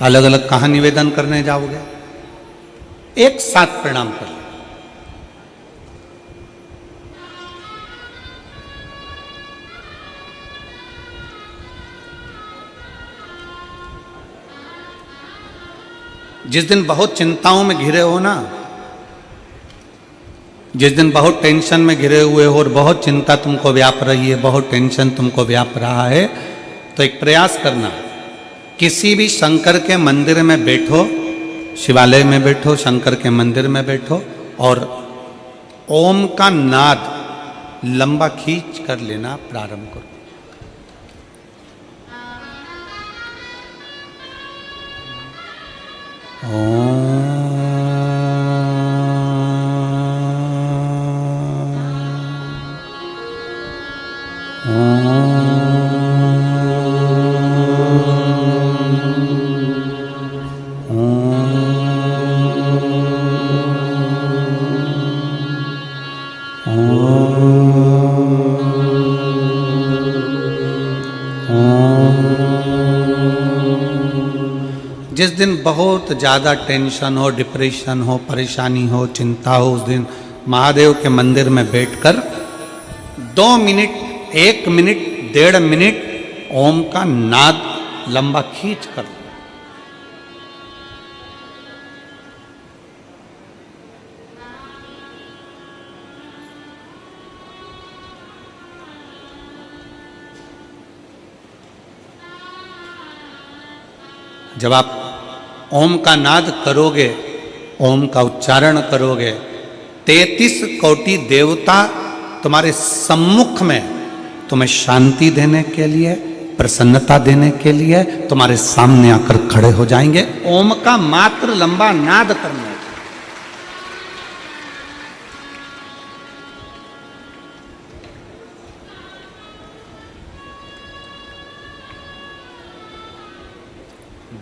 अलग अलग कहां निवेदन करने जाओगे, एक साथ प्रणाम कर लो। जिस दिन बहुत चिंताओं में घिरे हो ना, जिस दिन बहुत टेंशन में घिरे हुए हो और बहुत चिंता तुमको व्याप रही है, बहुत टेंशन तुमको व्याप रहा है, तो एक प्रयास करना, किसी भी शंकर के मंदिर में बैठो, शिवालय में बैठो, शंकर के मंदिर में बैठो और ओम का नाद लंबा खींच कर लेना प्रारंभ करो। जिस दिन बहुत ज़्यादा टेंशन हो, डिप्रेशन हो, परेशानी हो, चिंता हो, उस दिन महादेव के मंदिर में बैठकर 2 मिनट, 1 मिनट, 1.5 मिनट ओम का नाद लंबा खींच कर, जब आप ओम का नाद करोगे, ओम का उच्चारण करोगे, 33 कोटि देवता तुम्हारे सम्मुख में तुम्हें शांति देने के लिए, प्रसन्नता देने के लिए तुम्हारे सामने आकर खड़े हो जाएंगे। ओम का मात्र लंबा नाद करना।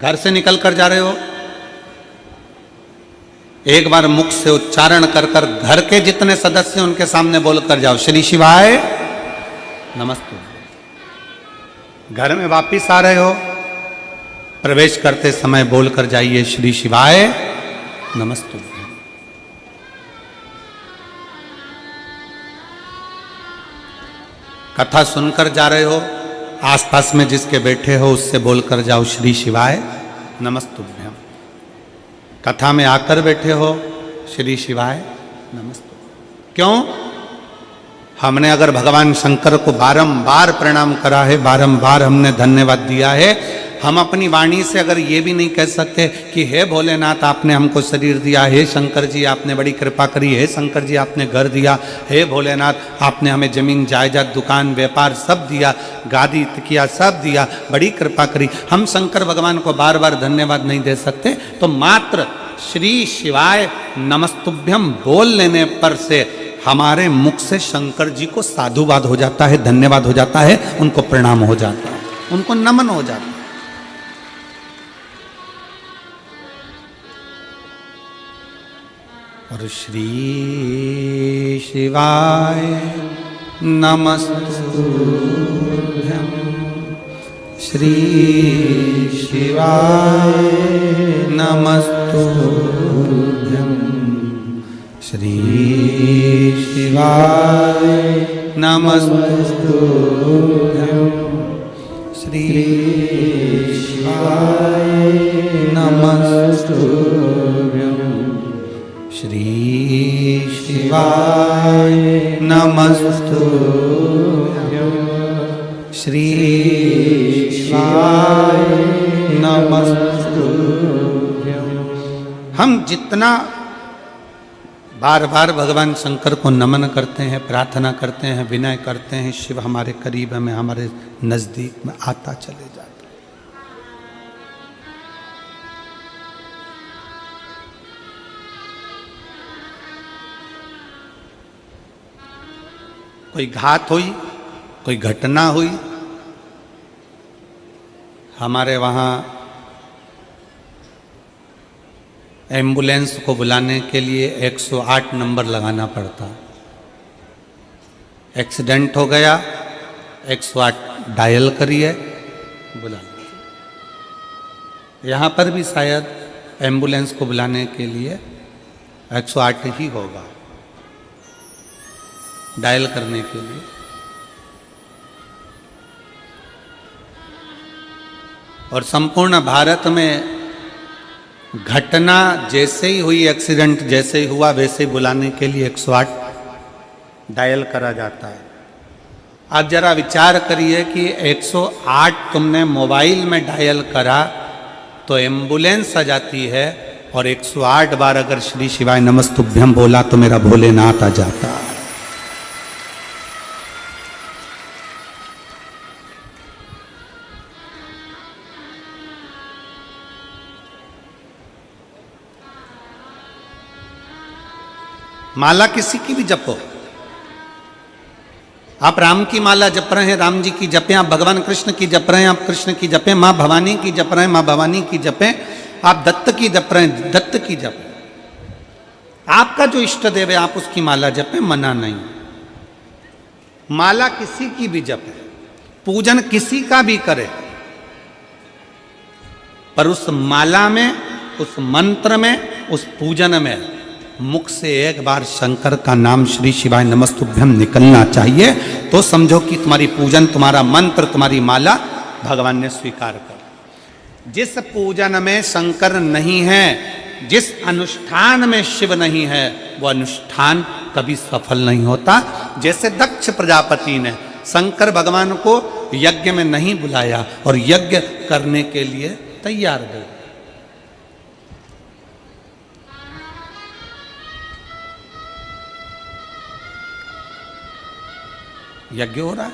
घर से निकल कर जा रहे हो, एक बार मुख से उच्चारण कर कर घर के जितने सदस्य उनके सामने बोलकर जाओ, श्री शिवाय नमस्ते। घर में वापिस आ रहे हो, प्रवेश करते समय बोलकर जाइए, श्री शिवाय नमस्ते। कथा सुनकर जा रहे हो, आसपास में जिसके बैठे हो उससे बोलकर जाओ, श्री शिवाय नमस्तुभ्यम। कथा में आकर बैठे हो, श्री शिवाय नमस्तुभ्यम। क्यों? हमने अगर भगवान शंकर को बारंबार प्रणाम करा है, बारंबार हमने धन्यवाद दिया है, हम अपनी वाणी से अगर ये भी नहीं कह सकते कि हे भोलेनाथ आपने हमको शरीर दिया, हे शंकर जी आपने बड़ी कृपा करी, हे शंकर जी आपने घर दिया, हे भोलेनाथ आपने हमें जमीन जायदाद दुकान व्यापार सब दिया, गादी तकिया सब दिया, बड़ी कृपा करी, हम शंकर भगवान को बार बार धन्यवाद नहीं दे सकते, तो मात्र श्री शिवाय नमस्तुभ्यम बोल लेने पर से हमारे मुख से शंकर जी को साधुवाद हो जाता है, धन्यवाद हो जाता है, उनको प्रणाम हो जाता है, उनको नमन हो जाता है। और श्री शिवाय नमस्तुभ्यम, श्री शिवाय नमस्तुभ्यम, श्री शिवाय नमस्तुभ्यं श्री शिवाय नमस्तुभ्यं श्री शिवाय नमस्तुभ्यं श्री शिवाय नमस्तुभ्यं। हम जितना बार बार भगवान शंकर को नमन करते हैं, प्रार्थना करते हैं, विनय करते हैं, शिव हमारे करीब में, हमारे नजदीक में आता चले जाता है। कोई घात हुई, कोई घटना हुई, हमारे वहाँ एम्बुलेंस को बुलाने के लिए 108 नंबर लगाना पड़ता। एक्सीडेंट हो गया, 108 डायल करिए, बुला लीजिए। यहाँ पर भी शायद एम्बुलेंस को बुलाने के लिए 108 ही होगा डायल करने के लिए। और संपूर्ण भारत में घटना जैसे ही हुई, एक्सीडेंट जैसे ही हुआ, वैसे ही बुलाने के लिए 108 डायल करा जाता है। आप जरा विचार करिए कि 108 तुमने मोबाइल में डायल करा तो एम्बुलेंस आ जाती है, और 108 बार अगर श्री शिवाय नमस्तुभ्यं बोला तो मेरा भोलेनाथ आ जाता है। माला किसी की भी जपो, आप राम की माला जप रहे हैं, राम जी की जपें, आप भगवान कृष्ण की जप रहे हैं, आप कृष्ण की जपें, माँ भवानी की जप रहे हैं, माँ भवानी की जपें, आप दत्त की जप रहे हैं, दत्त की जपें। आपका जो इष्ट देव है आप उसकी माला जपें, मना नहीं। माला किसी की भी जपे, पूजन किसी का भी करे, पर उस माला में, उस मंत्र में, उस पूजन में मुख से एक बार शंकर का नाम श्री शिवाय नमस्तुभ्यं निकलना चाहिए, तो समझो कि तुम्हारी पूजन, तुम्हारा मंत्र, तुम्हारी माला भगवान ने स्वीकार कर। जिस पूजन में शंकर नहीं है, जिस अनुष्ठान में शिव नहीं है, वो अनुष्ठान कभी सफल नहीं होता। जैसे दक्ष प्रजापति ने शंकर भगवान को यज्ञ में नहीं बुलाया और यज्ञ करने के लिए तैयार गए। यज्ञ हो रहा है,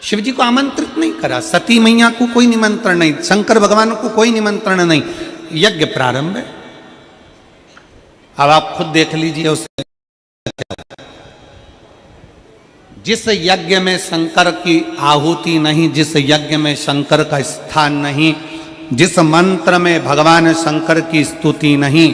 शिव जी को आमंत्रित नहीं करा, सती मैया को कोई निमंत्रण नहीं, शंकर भगवान को कोई निमंत्रण नहीं, यज्ञ प्रारंभ है। अब आप खुद देख लीजिए उस जिस यज्ञ में शंकर की आहुति नहीं, जिस यज्ञ में शंकर का स्थान नहीं, जिस मंत्र में भगवान शंकर की स्तुति नहीं,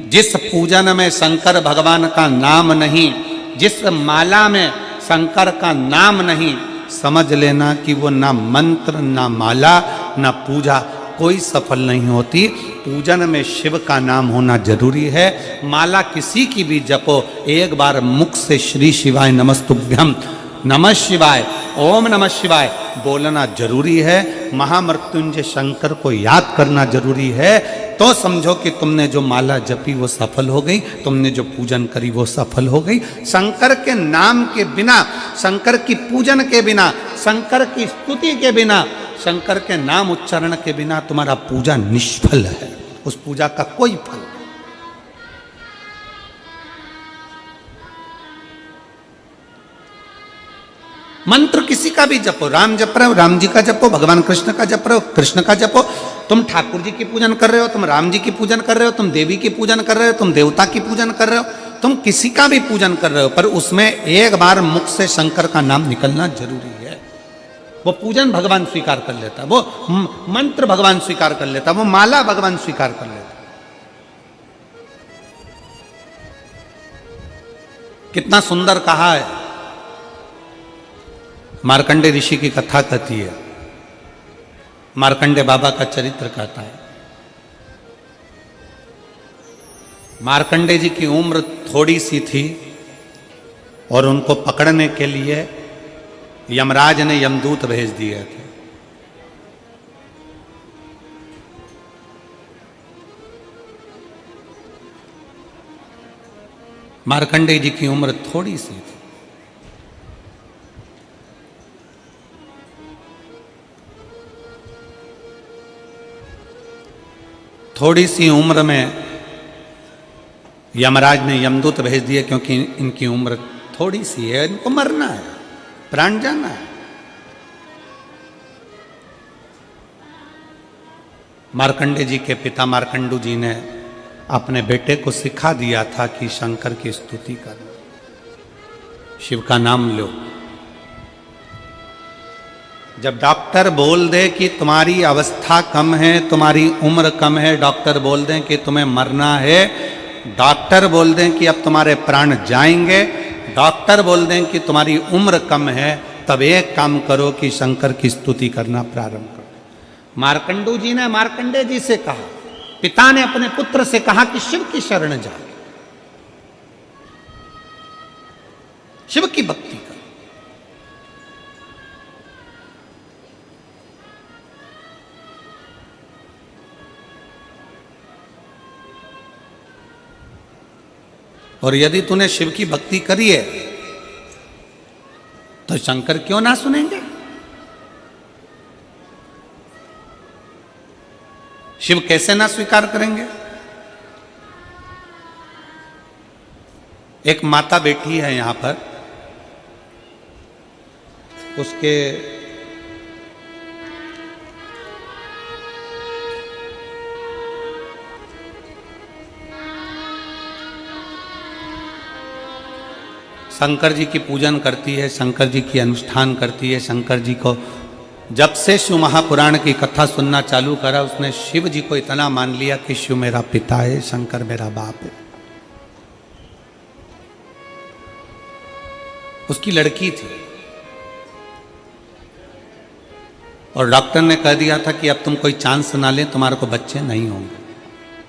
जिस पूजन में शंकर भगवान का नाम नहीं, जिस माला में शंकर का नाम नहीं, समझ लेना कि वो ना मंत्र, ना माला, ना पूजा कोई सफल नहीं होती। पूजन में शिव का नाम होना जरूरी है। माला किसी की भी जपो, एक बार मुख से श्री शिवाय नमस्तुभ्यं, नमः शिवाय, ओम नमः शिवाय बोलना जरूरी है। महामृत्युंजय शंकर को याद करना जरूरी है। तो समझो कि तुमने जो माला जपी वो सफल हो गई, तुमने जो पूजन करी वो सफल हो गई। शंकर के नाम के बिना, शंकर की पूजन के बिना, शंकर की स्तुति के बिना, शंकर के नाम उच्चारण के बिना तुम्हारा पूजा निष्फल है, उस पूजा का कोई फल नहीं। मंत्र किसी का भी जपो, राम जप रहे हो राम जी का जपो, भगवान कृष्ण का जप रहे हो कृष्ण का जपो। तुम ठाकुर जी की पूजन कर रहे हो, तुम राम जी की पूजन कर रहे हो, तुम देवी की पूजन कर रहे हो, तुम देवता की पूजन कर रहे हो, तुम किसी का भी पूजन कर रहे हो, पर उसमें एक बार मुख से शंकर का नाम निकलना जरूरी है। वो पूजन भगवान स्वीकार कर लेता, वो मंत्र भगवान स्वीकार कर लेता, वो माला भगवान स्वीकार कर लेता। कितना सुंदर कहा है, मार्कंडे ऋषि की कथा कहती है, मार्कंडे बाबा का चरित्र कहता है। मार्कंडे जी की उम्र थोड़ी सी थी और उनको पकड़ने के लिए यमराज ने यमदूत भेज दिए थे। मार्कंडे जी की उम्र थोड़ी सी थी। थोड़ी सी उम्र में यमराज ने यमदूत भेज दिए, क्योंकि इनकी उम्र थोड़ी सी है, इनको मरना है, प्राण जाना है। मार्कंडे जी के पिता मार्कंडू जी ने अपने बेटे को सिखा दिया था कि शंकर की स्तुति करना, शिव का नाम लो। जब डॉक्टर बोल दे कि तुम्हारी अवस्था कम है, तुम्हारी उम्र कम है, डॉक्टर बोल दें कि तुम्हें मरना है, डॉक्टर बोल दें कि अब तुम्हारे प्राण जाएंगे, डॉक्टर बोल दें कि तुम्हारी उम्र कम है, तब एक काम करो कि शंकर की स्तुति करना प्रारंभ करो। मार्कंडू जी ने मार्कंडे जी से कहा, पिता ने अपने पुत्र से कहा कि शिव की शरण जा, शिव की भक्ति कर। और यदि तूने शिव की भक्ति करी है तो शंकर क्यों ना सुनेंगे? शिव कैसे ना स्वीकार करेंगे? एक माता बैठी है यहां पर, उसके शंकर जी की पूजन करती है, शंकर जी की अनुष्ठान करती है। शंकर जी को जब से शिव महापुराण की कथा सुनना चालू करा, उसने शिव जी को इतना मान लिया कि शिव मेरा पिता है, शंकर मेरा बाप है। उसकी लड़की थी और डॉक्टर ने कह दिया था कि अब तुम कोई चांस ना ले, तुम्हारे को बच्चे नहीं होंगे,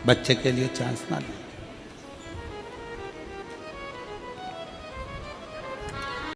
बच्चे के लिए चांस ना ले।